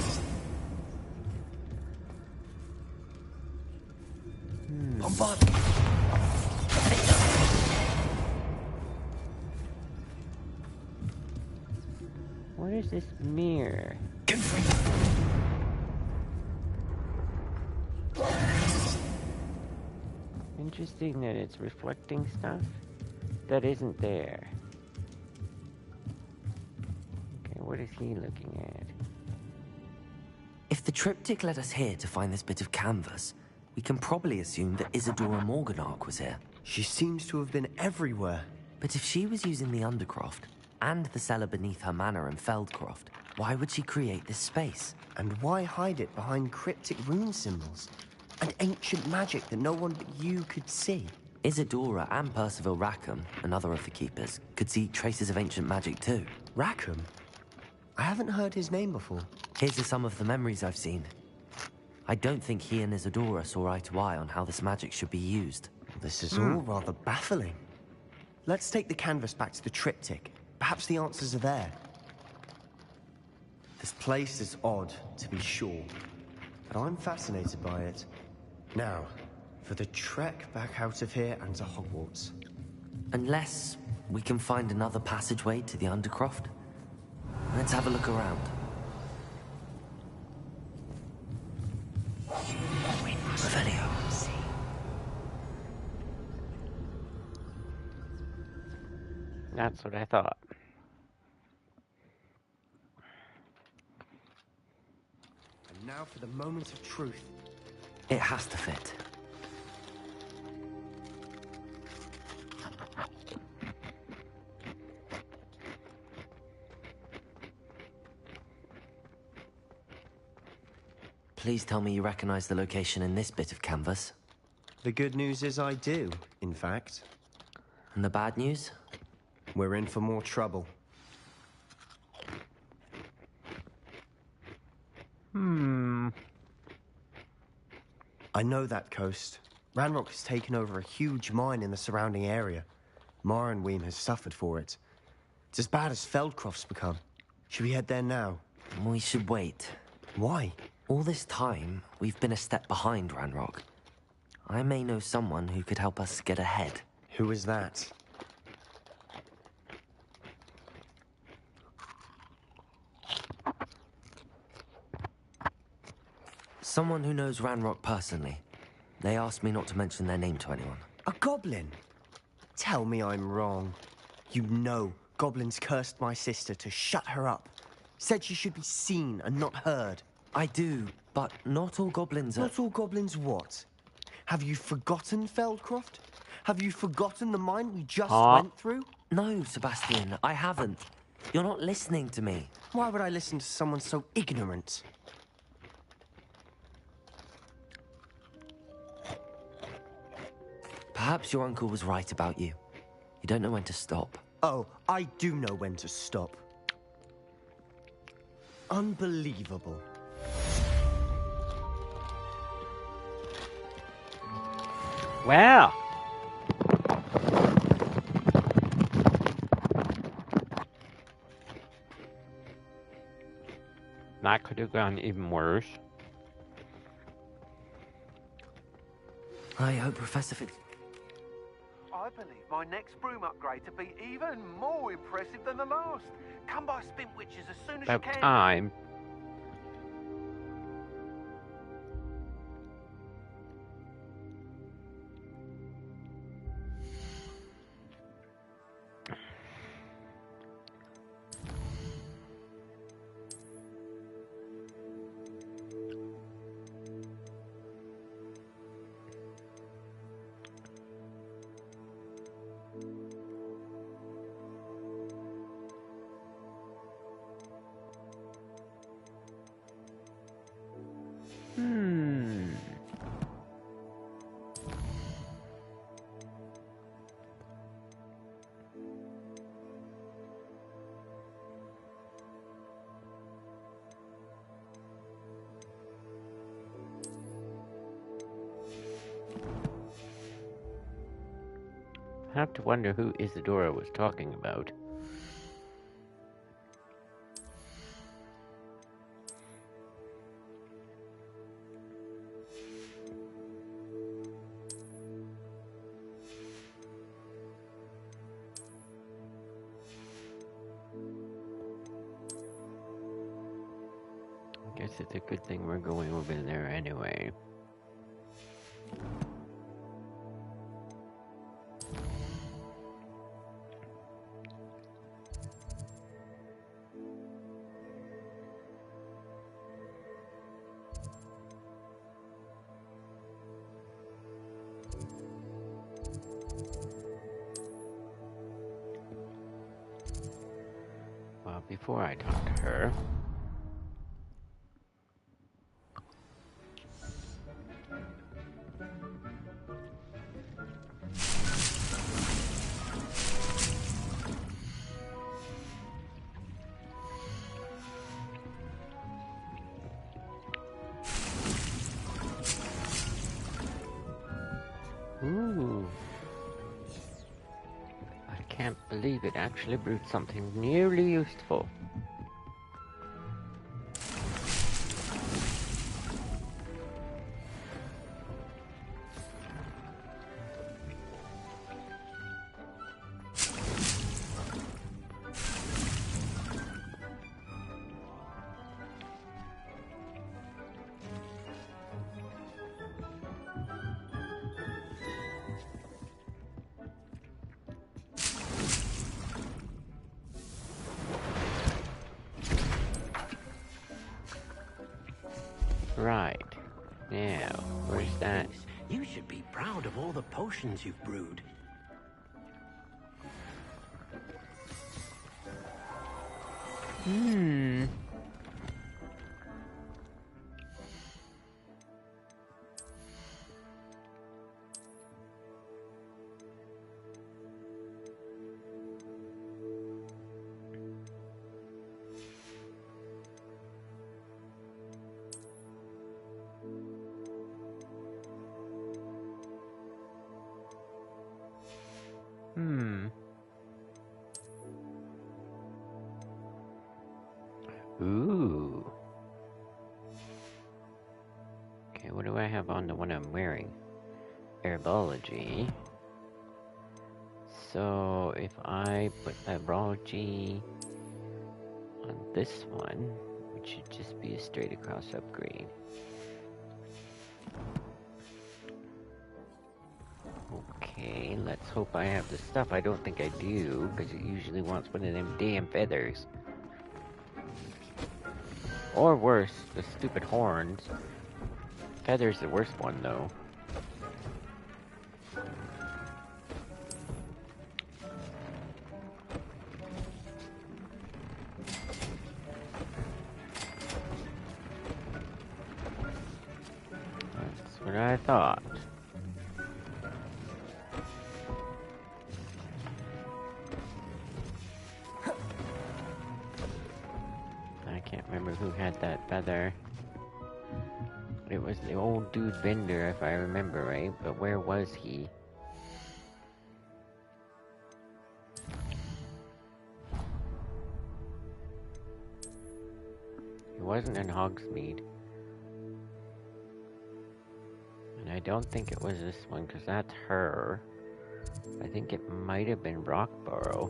Bombard! What is this mirror? Interesting that it's reflecting stuff that isn't there. Okay, what is he looking at? If the triptych led us here to find this bit of canvas, we can probably assume that Isadora Morganark was here. She seems to have been everywhere. But if she was using the Undercroft, and the cellar beneath her manor in Feldcroft, why would she create this space? And why hide it behind cryptic rune symbols? And ancient magic that no one but you could see? Isadora and Percival Rackham, another of the Keepers, could see traces of ancient magic too. Rackham? I haven't heard his name before. Here's some of the memories I've seen. I don't think he and Isadora saw eye to eye on how this magic should be used. This is all rather baffling. Let's take the canvas back to the triptych. Perhaps the answers are there. This place is odd, to be sure, but I'm fascinated by it. Now, for the trek back out of here and to Hogwarts. Unless we can find another passageway to the Undercroft. Let's have a look around. Revelio. That's what I thought. And now for the moment of truth. It has to fit. Please tell me you recognize the location in this bit of canvas. The good news is I do, in fact. And the bad news? We're in for more trouble. I know that coast. Ranrock has taken over a huge mine in the surrounding area. Marrenweem has suffered for it. It's as bad as Feldcroft's become. Should we head there now? We should wait. Why? All this time, we've been a step behind Ranrock. I may know someone who could help us get ahead. Who is that? Someone who knows Ranrock personally. They asked me not to mention their name to anyone. A goblin? Tell me I'm wrong. You know goblins cursed my sister to shut her up. Said she should be seen and not heard. I do, but not all goblins are... Not all goblins what? Have you forgotten Feldcroft? Have you forgotten the mine we just went through? No, Sebastian, I haven't. You're not listening to me. Why would I listen to someone so ignorant? Perhaps your uncle was right about you. You don't know when to stop. Oh, I do know when to stop. Unbelievable. Wow. That could have gone even worse. I hope Professor Fig... I believe my next broom upgrade to be even more impressive than the last. Come by Spintwitches as soon as About you can. time. I have to wonder who Isadora was talking about. I guess it's a good thing we're going over there anyway. Well, before I talk to her... Ooh. I can't believe it actually brewed something nearly useful. Right. Now, where's that? You should be proud of all the potions you've brewed. Ooh. Okay, what do I have on the one I'm wearing? Herbology. So, if I put herbology on this one, which should just be a straight across upgrade. Okay, let's hope I have the stuff. I don't think I do, because it usually wants one of them damn feathers. Or worse, the stupid horns. Feather's the worst one, though. That's what I thought. I can't remember who had that feather. It was the old dude vendor, if I remember right, but where was he? He wasn't in Hogsmeade. And I don't think it was this one, because that's her. I think it might have been Rockborough.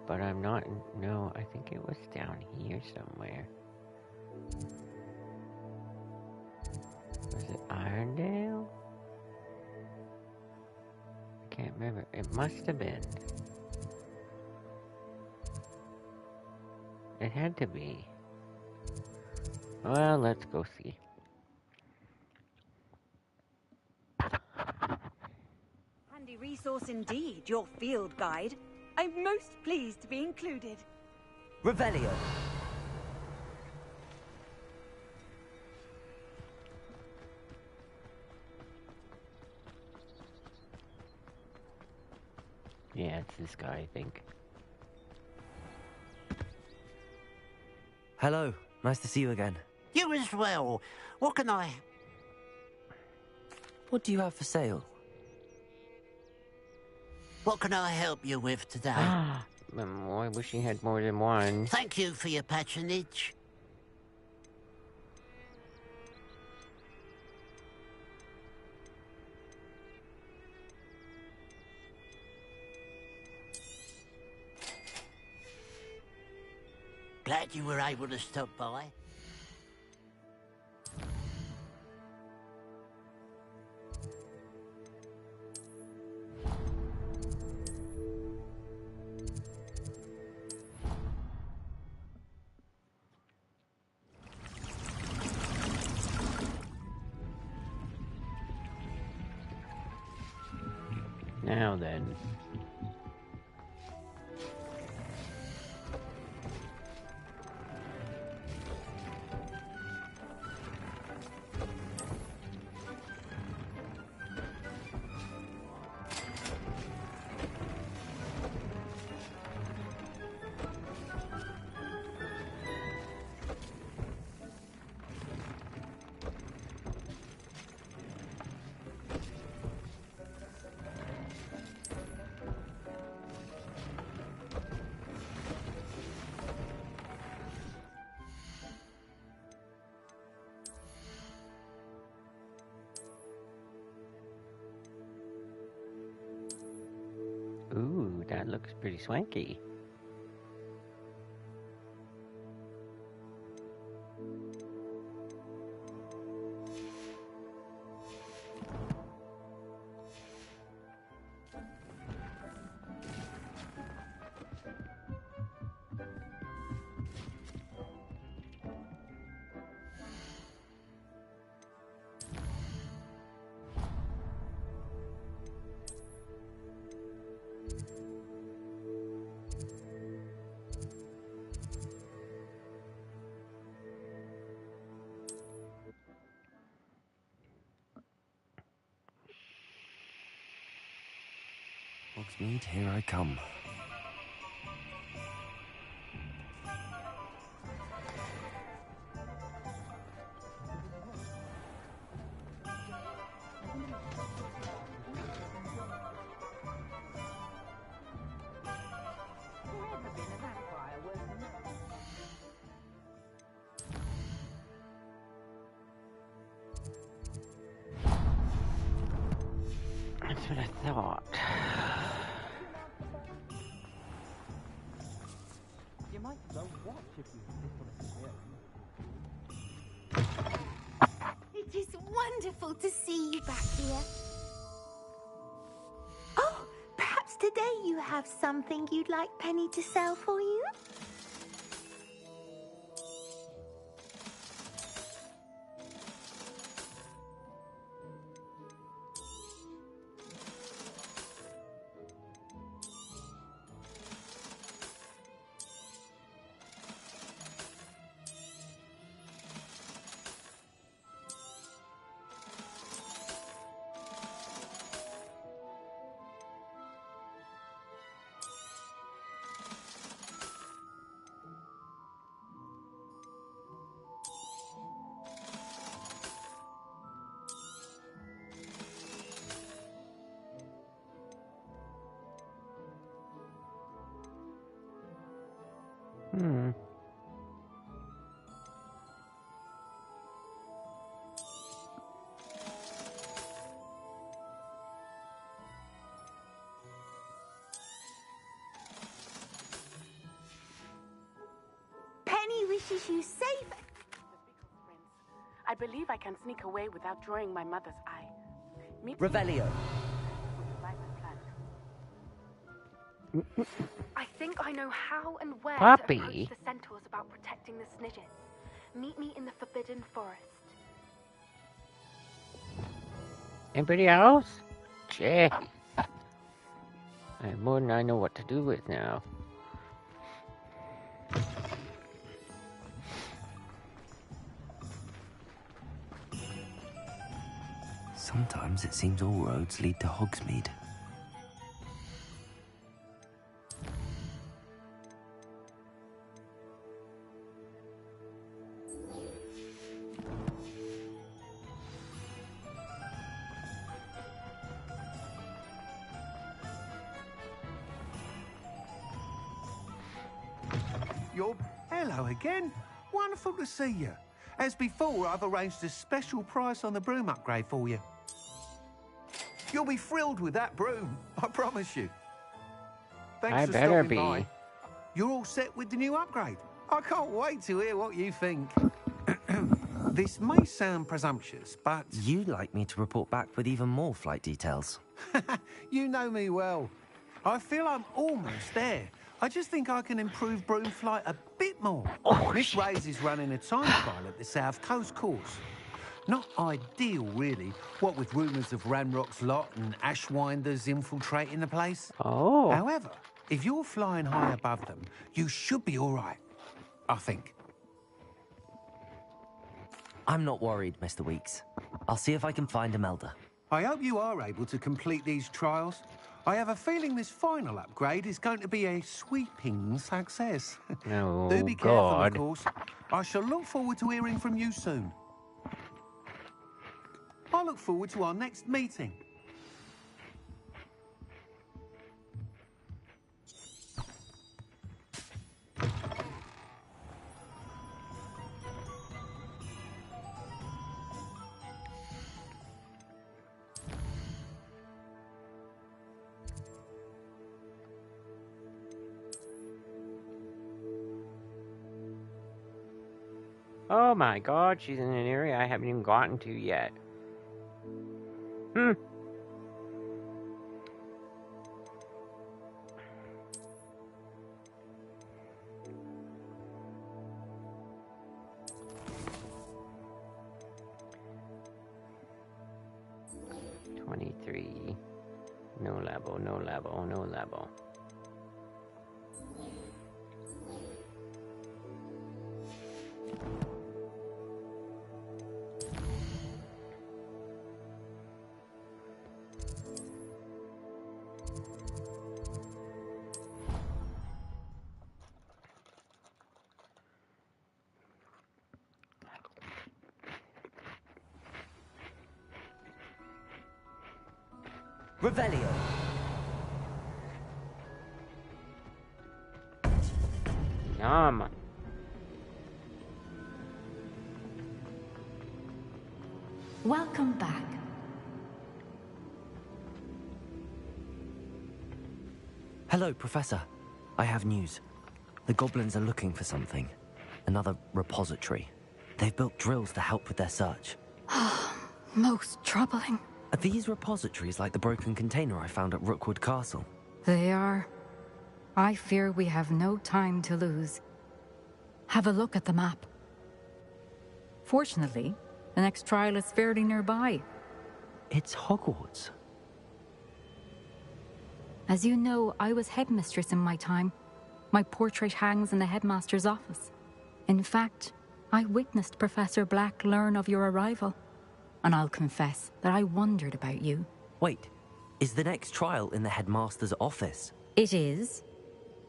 But I'm not... No, I think it was down here somewhere. Was it Irondale? I can't remember. It must have been. It had to be. Well, let's go see. Handy resource indeed, your field guide. I'm most pleased to be included. Revelio. Yeah, it's this guy, I think. Hello. Nice to see you again. You as well. What can I... What do you have for sale? What can I help you with today? I wish he had more than one. Thank you for your patronage. Glad you were able to stop by. Now then. Ooh, that looks pretty swanky. Hogsmeade, here I come. That's what I thought. You might well watch if you It is wonderful to see you back here. Oh, perhaps today you have something you'd like Penny to sell for you? reaches you safe. I believe I can sneak away without drawing my mother's eye. Meet Revelio. I think I know how and where Puppy. to approach the centaurs about protecting the snidges. Meet me in the Forbidden Forest. Anybody else? Jay. I have more than I know what to do with now. Sometimes it seems all roads lead to Hogsmeade. Hello again. Wonderful to see you. As before, I've arranged a special price on the broom upgrade for you. You'll be thrilled with that broom, I promise you. Thanks I for better stopping be. by. You're all set with the new upgrade. I can't wait to hear what you think. This may sound presumptuous, but... You'd like me to report back with even more flight details. You know me well. I feel I'm almost there. I just think I can improve broom flight a bit more. Miss Ray's is running a time trial at the South Coast course. Not ideal, really, what with rumours of Ranrock's lot and Ashwinders infiltrating the place. Oh. However, if you're flying high above them, you should be all right, I think. I'm not worried, Mr. Weeks. I'll see if I can find Imelda. I hope you are able to complete these trials. I have a feeling this final upgrade is going to be a sweeping success. Oh, Do be careful, God. of course. I shall look forward to hearing from you soon. I look forward to our next meeting. Oh my god, she's in an area I haven't even gotten to yet. Hmm. $23. No level, no level, no level. Revelio. Yum. Welcome back. Hello, Professor. I have news. The goblins are looking for something. Another repository. They've built drills to help with their search. Most troubling. Are these repositories like the broken container I found at Rookwood Castle? They are. I fear we have no time to lose. Have a look at the map. Fortunately, the next trial is fairly nearby. It's Hogwarts. As you know, I was headmistress in my time. My portrait hangs in the headmaster's office. In fact, I witnessed Professor Black learn of your arrival. And I'll confess that I wondered about you. Wait, is the next trial in the headmaster's office? It is.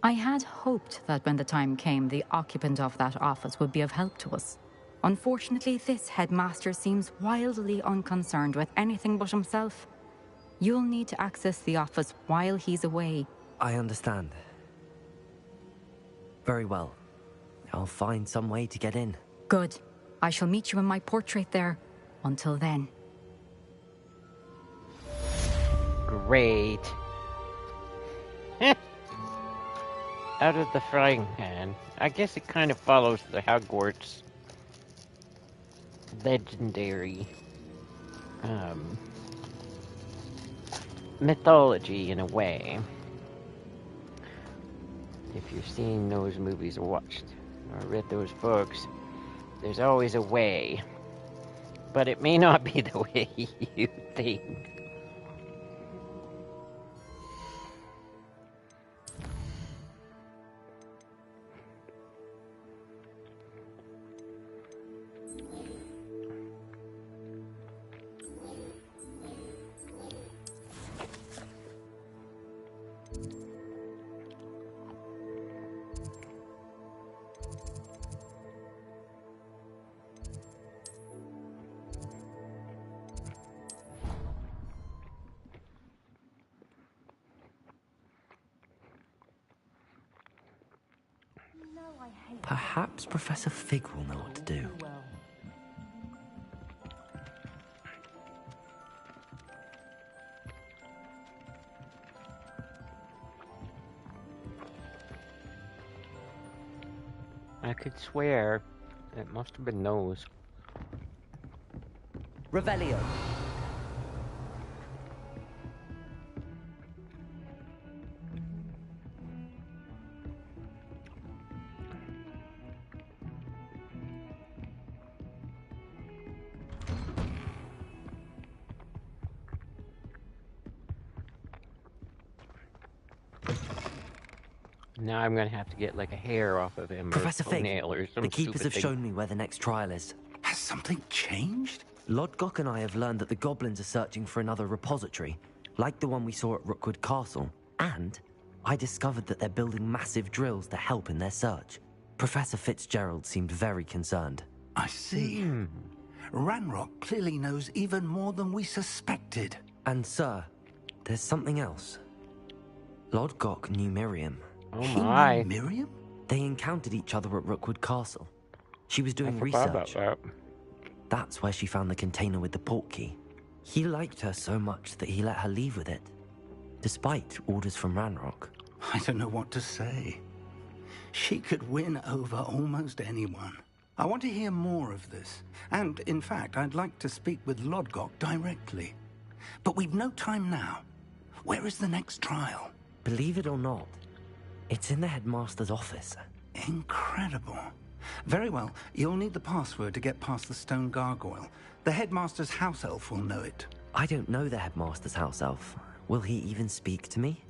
I had hoped that when the time came, the occupant of that office would be of help to us. Unfortunately, this headmaster seems wildly unconcerned with anything but himself. You'll need to access the office while he's away. I understand. Very well. I'll find some way to get in. Good. I shall meet you in my portrait there. Until then. Great. out of the frying pan. I guess it kind of follows the Hogwarts legendary mythology in a way. If you've seen those movies or watched or read those books, there's always a way. But it may not be the way you think. Perhaps Professor Fig will know what to do. I could swear it must have been those. Revelio. Now I'm gonna have to get like a hair off of him, Professor or a Fig, nail or some the keepers have stupid thing. shown me where the next trial is. Has something changed? Lodgok and I have learned that the goblins are searching for another repository, like the one we saw at Rookwood Castle. And I discovered that they're building massive drills to help in their search. Professor Fitzgerald seemed very concerned. I see. Ranrock clearly knows even more than we suspected. And sir, there's something else. Lodgok knew Miriam. Oh my. Miriam? They encountered each other at Rookwood Castle. She was doing I forgot research. about that. That's where she found the container with the port key. He liked her so much that he let her leave with it, despite orders from Ranrock. I don't know what to say. She could win over almost anyone. I want to hear more of this. And, in fact, I'd like to speak with Lodgok directly. But we've no time now. Where is the next trial? Believe it or not, it's in the headmaster's office. Incredible. Very well. You'll need the password to get past the stone gargoyle. The headmaster's house elf will know it. I don't know the headmaster's house elf. Will he even speak to me?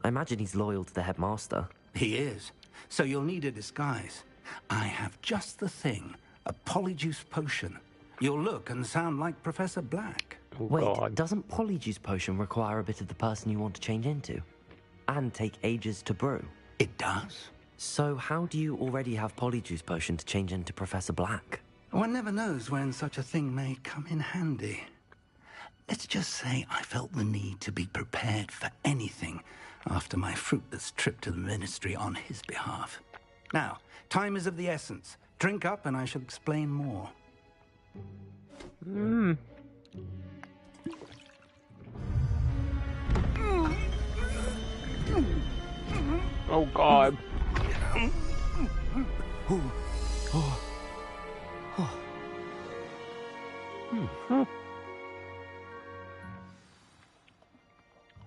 I imagine he's loyal to the headmaster. He is. So you'll need a disguise. I have just the thing. A polyjuice potion. You'll look and sound like Professor Black. Oh, Wait, God. doesn't polyjuice potion require a bit of the person you want to change into? And take ages to brew? It does. So how do you already have polyjuice potion to change into Professor Black? One never knows when such a thing may come in handy. Let's just say I felt the need to be prepared for anything after my fruitless trip to the ministry on his behalf. Now, time is of the essence. Drink up and I shall explain more. Oh God.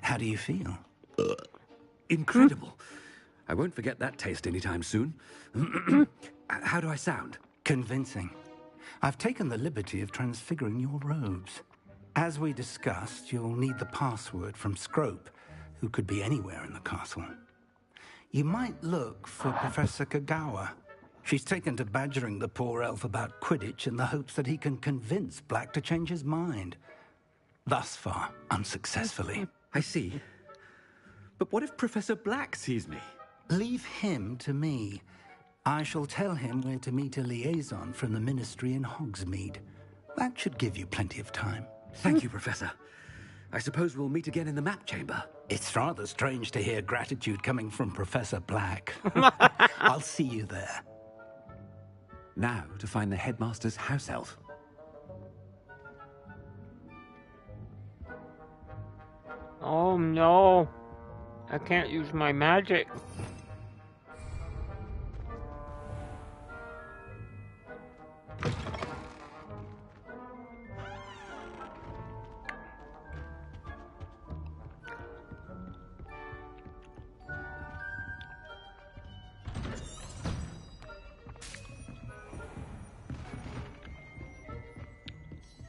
How do you feel? Incredible. I won't forget that taste anytime soon. How do I sound? Convincing. I've taken the liberty of transfiguring your robes. As we discussed, you'll need the password from Scrope, who could be anywhere in the castle. You might look for Professor Kagawa. She's taken to badgering the poor elf about Quidditch in the hopes that he can convince Black to change his mind. Thus far, unsuccessfully. I see. But what if Professor Black sees me? Leave him to me. I shall tell him where to meet a liaison from the ministry in Hogsmeade. That should give you plenty of time. Thank you, Professor. I suppose we'll meet again in the map chamber. It's rather strange to hear gratitude coming from Professor Black. I'll see you there. Now to find the headmaster's house elf. Oh no. I can't use my magic.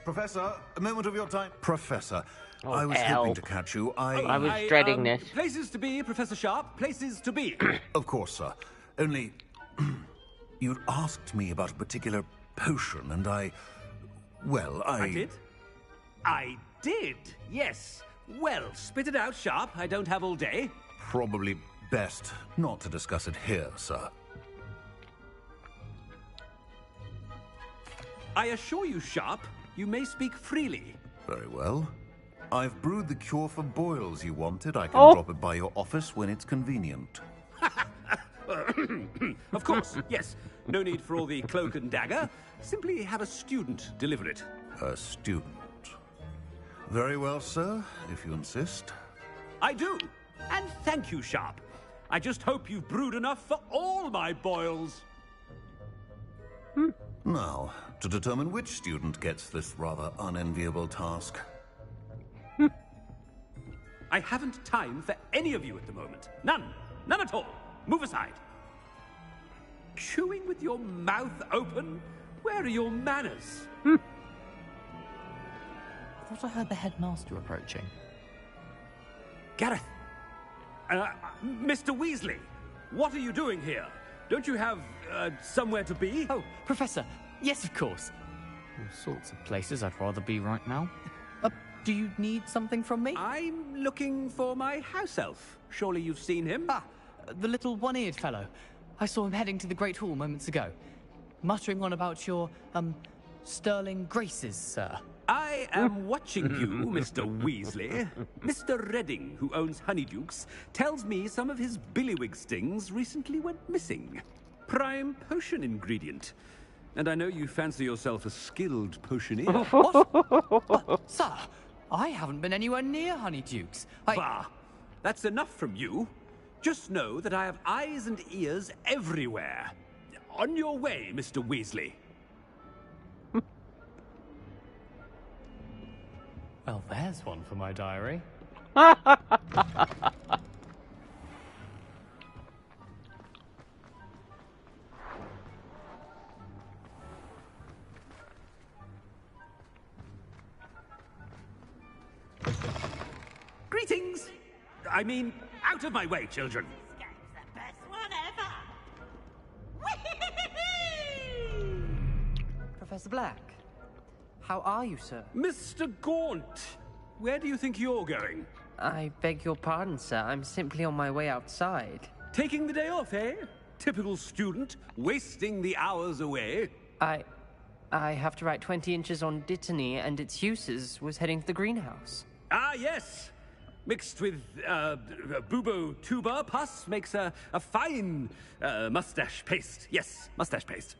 Professor, a moment of your time. Professor, Oh, I was hoping to catch you. I was dreading this. Places to be, Professor Sharp. Places to be. Of course, sir. Only, you'd asked me about a particular potion, and I did? I did, yes. Well, spit it out, Sharp. I don't have all day. Probably best not to discuss it here, sir. I assure you, Sharp, you may speak freely. Very well. I've brewed the cure for boils you wanted. I can drop it by your office when it's convenient. Of course, yes. No need for all the cloak and dagger. Simply have a student deliver it. A student. Very well, sir, if you insist. I do. And thank you, Sharp. I just hope you've brewed enough for all my boils. Now, to determine which student gets this rather unenviable task. I haven't time for any of you at the moment. None. None at all. Move aside. Chewing with your mouth open? Where are your manners? I thought I heard the headmaster approaching. Gareth! Mr. Weasley, what are you doing here? Don't you have, somewhere to be? Oh, Professor, yes, of course. All sorts of places I'd rather be right now. Do you need something from me? I'm looking for my house elf. Surely you've seen him? Ah, the little one-eared fellow. I saw him heading to the Great Hall moments ago, muttering on about your, sterling graces, sir. I am watching you, Mr. Weasley. Mr. Redding, who owns Honeydukes, tells me some of his billywig stings recently went missing. Prime potion ingredient. And I know you fancy yourself a skilled potioneer. What? Sir, I haven't been anywhere near Honeydukes. Bah! That's enough from you. Just know that I have eyes and ears everywhere. On your way, Mr. Weasley. Well, there's one for my diary. Greetings! I mean, out of my way, children. Professor Black, how are you, sir? Mr. Gaunt, where do you think you're going? I beg your pardon, sir. I'm simply on my way outside. Taking the day off, eh? Typical student, wasting the hours away. I have to write 20 inches on Dittany and its uses. Was heading to the greenhouse. Ah, yes. Mixed with bubo tuber pus makes a fine mustache paste. Yes, mustache paste.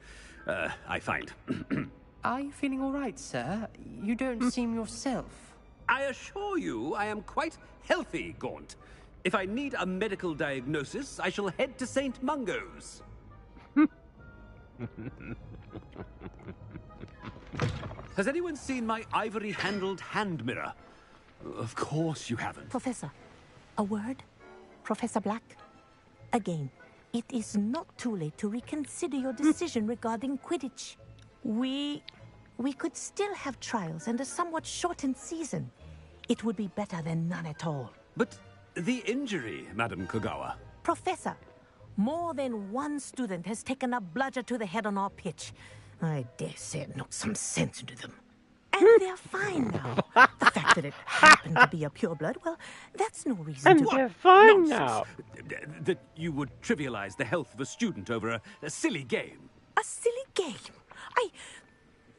I find. Are you feeling all right, sir? You don't seem yourself. I assure you I am quite healthy, Gaunt. If I need a medical diagnosis, I shall head to St. Mungo's. Has anyone seen my ivory-handled hand mirror? Of course you haven't. Professor, a word? Professor Black? Again, it is not too late to reconsider your decision regarding Quidditch. We could still have trials and a somewhat shortened season. It would be better than none at all. But the injury, Madam Kogawa. Professor, more than one student has taken a bludger to the head on our pitch. I dare say it knocked some sense into them. And they're fine now. The fact that it happened to be a pureblood, well, that's no reason to... And they're fine now. That you would trivialize the health of a student over a silly game. A silly game?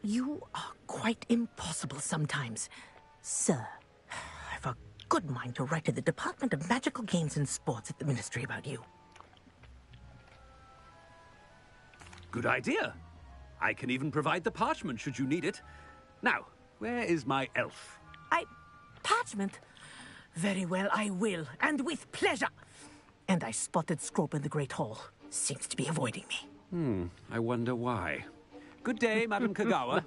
You are quite impossible sometimes. Sir, I've a good mind to write to the Department of Magical Games and Sports at the Ministry about you. Good idea. I can even provide the parchment should you need it. Now, where is my elf? Parchment? Very well, I will, and with pleasure. And I spotted Scrope in the Great Hall. Seems to be avoiding me. I wonder why. Good day, Madam Kogawa.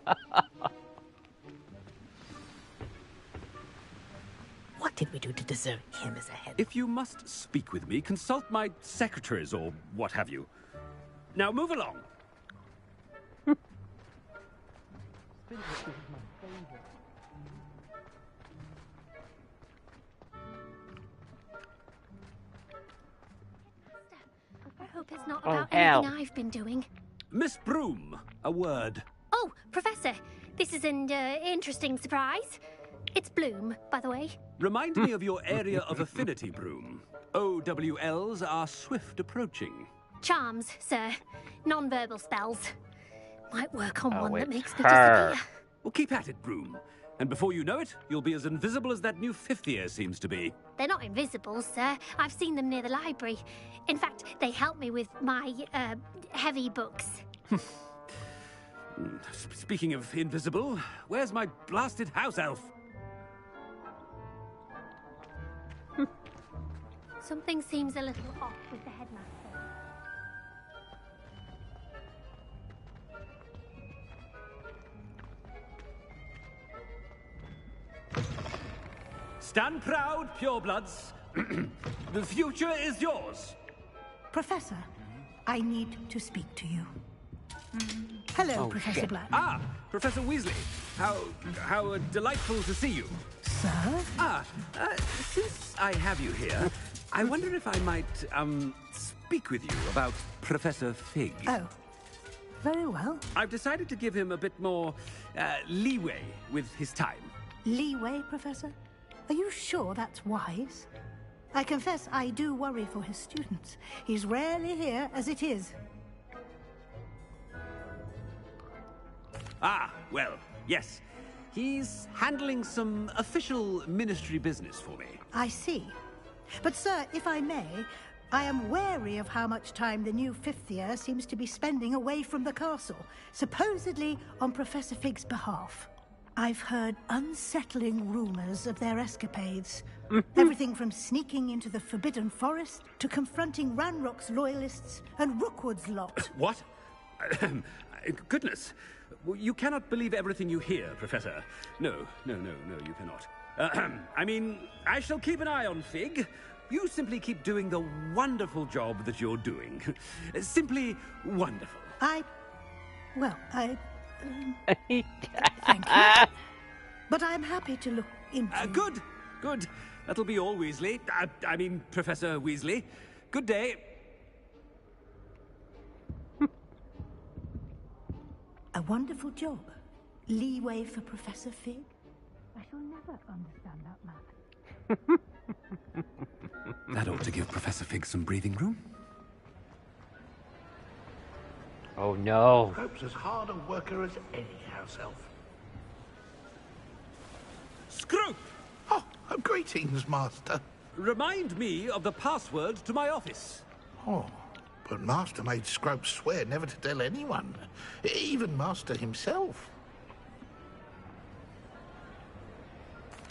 What did we do to deserve him as a head? If you must speak with me, consult my secretaries or what have you. Now move along. I hope it's not Oh, about hell. anything I've been doing. Miss Broom, a word. Oh, Professor, this is an interesting surprise. It's Bloom, by the way. Remind me of your area of affinity, Broom. OWLs are swift approaching. Charms, sir. Non-verbal spells. Might work on one that it's makes me her. disappear. Well, keep at it, Broom. And before you know it, you'll be as invisible as that new fifth year seems to be. They're not invisible, sir. I've seen them near the library. In fact, they help me with my, heavy books. Speaking of invisible, where's my blasted house elf? Something seems a little off with the headmaster. Stand proud, purebloods. The future is yours. Professor, I need to speak to you. Hello, Professor Black. Ah, Professor Weasley. How delightful to see you. Sir? Since I have you here, I wonder if I might, speak with you about Professor Fig. Oh, very well. I've decided to give him a bit more, leeway with his time. Leeway, Professor? Are you sure that's wise? I confess I do worry for his students. He's rarely here as it is. Ah, well, yes. He's handling some official ministry business for me. I see. But, sir, if I may, I am wary of how much time the new fifth year seems to be spending away from the castle, supposedly on Professor Fig's behalf. I've heard unsettling rumors of their escapades. Everything from sneaking into the Forbidden Forest to confronting Ranrock's loyalists and Rookwood's lot. What? Goodness. You cannot believe everything you hear, Professor. No, you cannot. I mean, I shall keep an eye on Fig. You simply keep doing the wonderful job that you're doing. Simply wonderful. Thank you. But I'm happy to look into... Good. That'll be all, Weasley. I mean, Professor Weasley. Good day. A wonderful job. Leeway for Professor Fig. I shall never understand that man. That ought to give Professor Fig some breathing room. Oh no. Scrope's as hard a worker as any house elf. Scrope! Oh, greetings, Master. Remind me of the password to my office. Oh, but Master made Scrope swear never to tell anyone, even Master himself.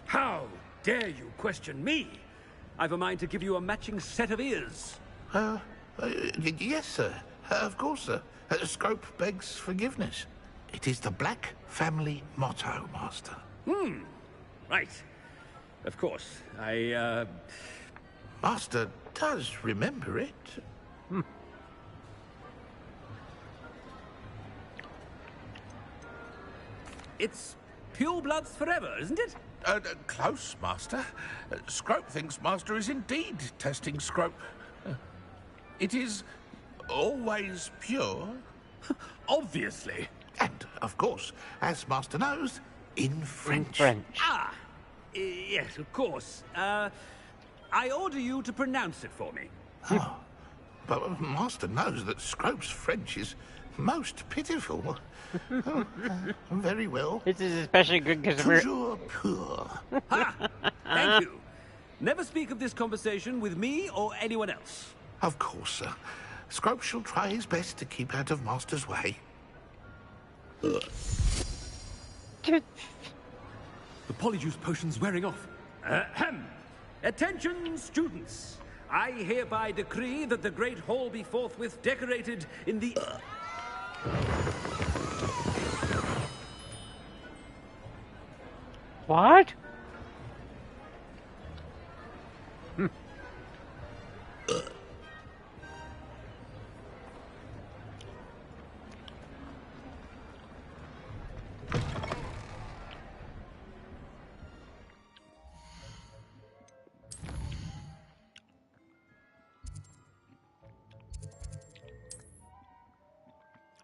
How dare you question me? I've a mind to give you a matching set of ears. Yes, sir. Of course, sir. Scrope begs forgiveness. It is the Black family motto, Master. Right. Of course. Master does remember it. It's purebloods forever, isn't it? Close, Master. Scrope thinks Master is indeed testing Scrope. It is always pure. Obviously. And, of course, as Master knows, in French. Ah, yes, of course. I order you to pronounce it for me. Oh, but Master knows that Scrope's French is most pitiful. Very well. This is especially good because we're... Toujours pur. Ha! Thank you. Never speak of this conversation with me or anyone else. Of course, sir. Scrope shall try his best to keep out of Master's way. The polyjuice potion's wearing off. Attention, students. I hereby decree that the Great Hall be forthwith decorated in the... What?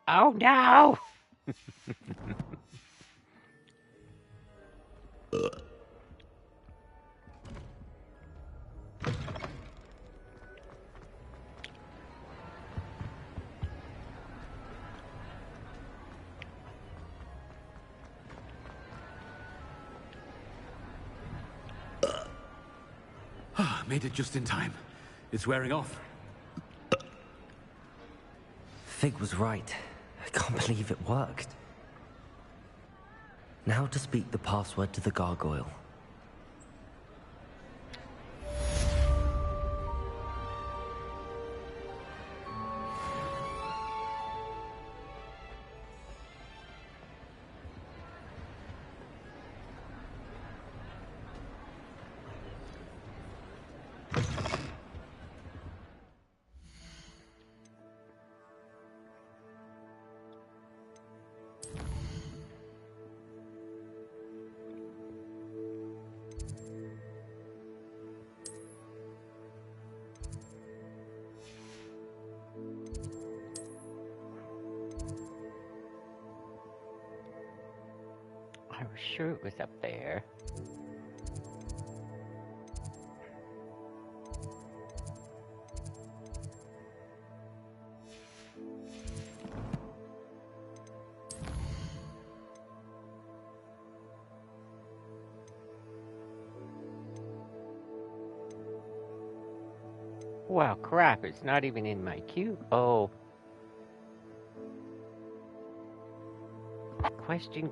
Oh no! Made it just in time. It's wearing off. Fig was right. I can't believe it worked. Now to speak the password to the gargoyle. I was sure it was up there. Wow, crap, it's not even in my queue. Oh. Question.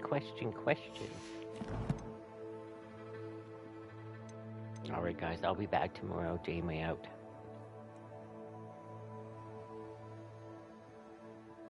Alright guys, I'll be back tomorrow. Gaymer out.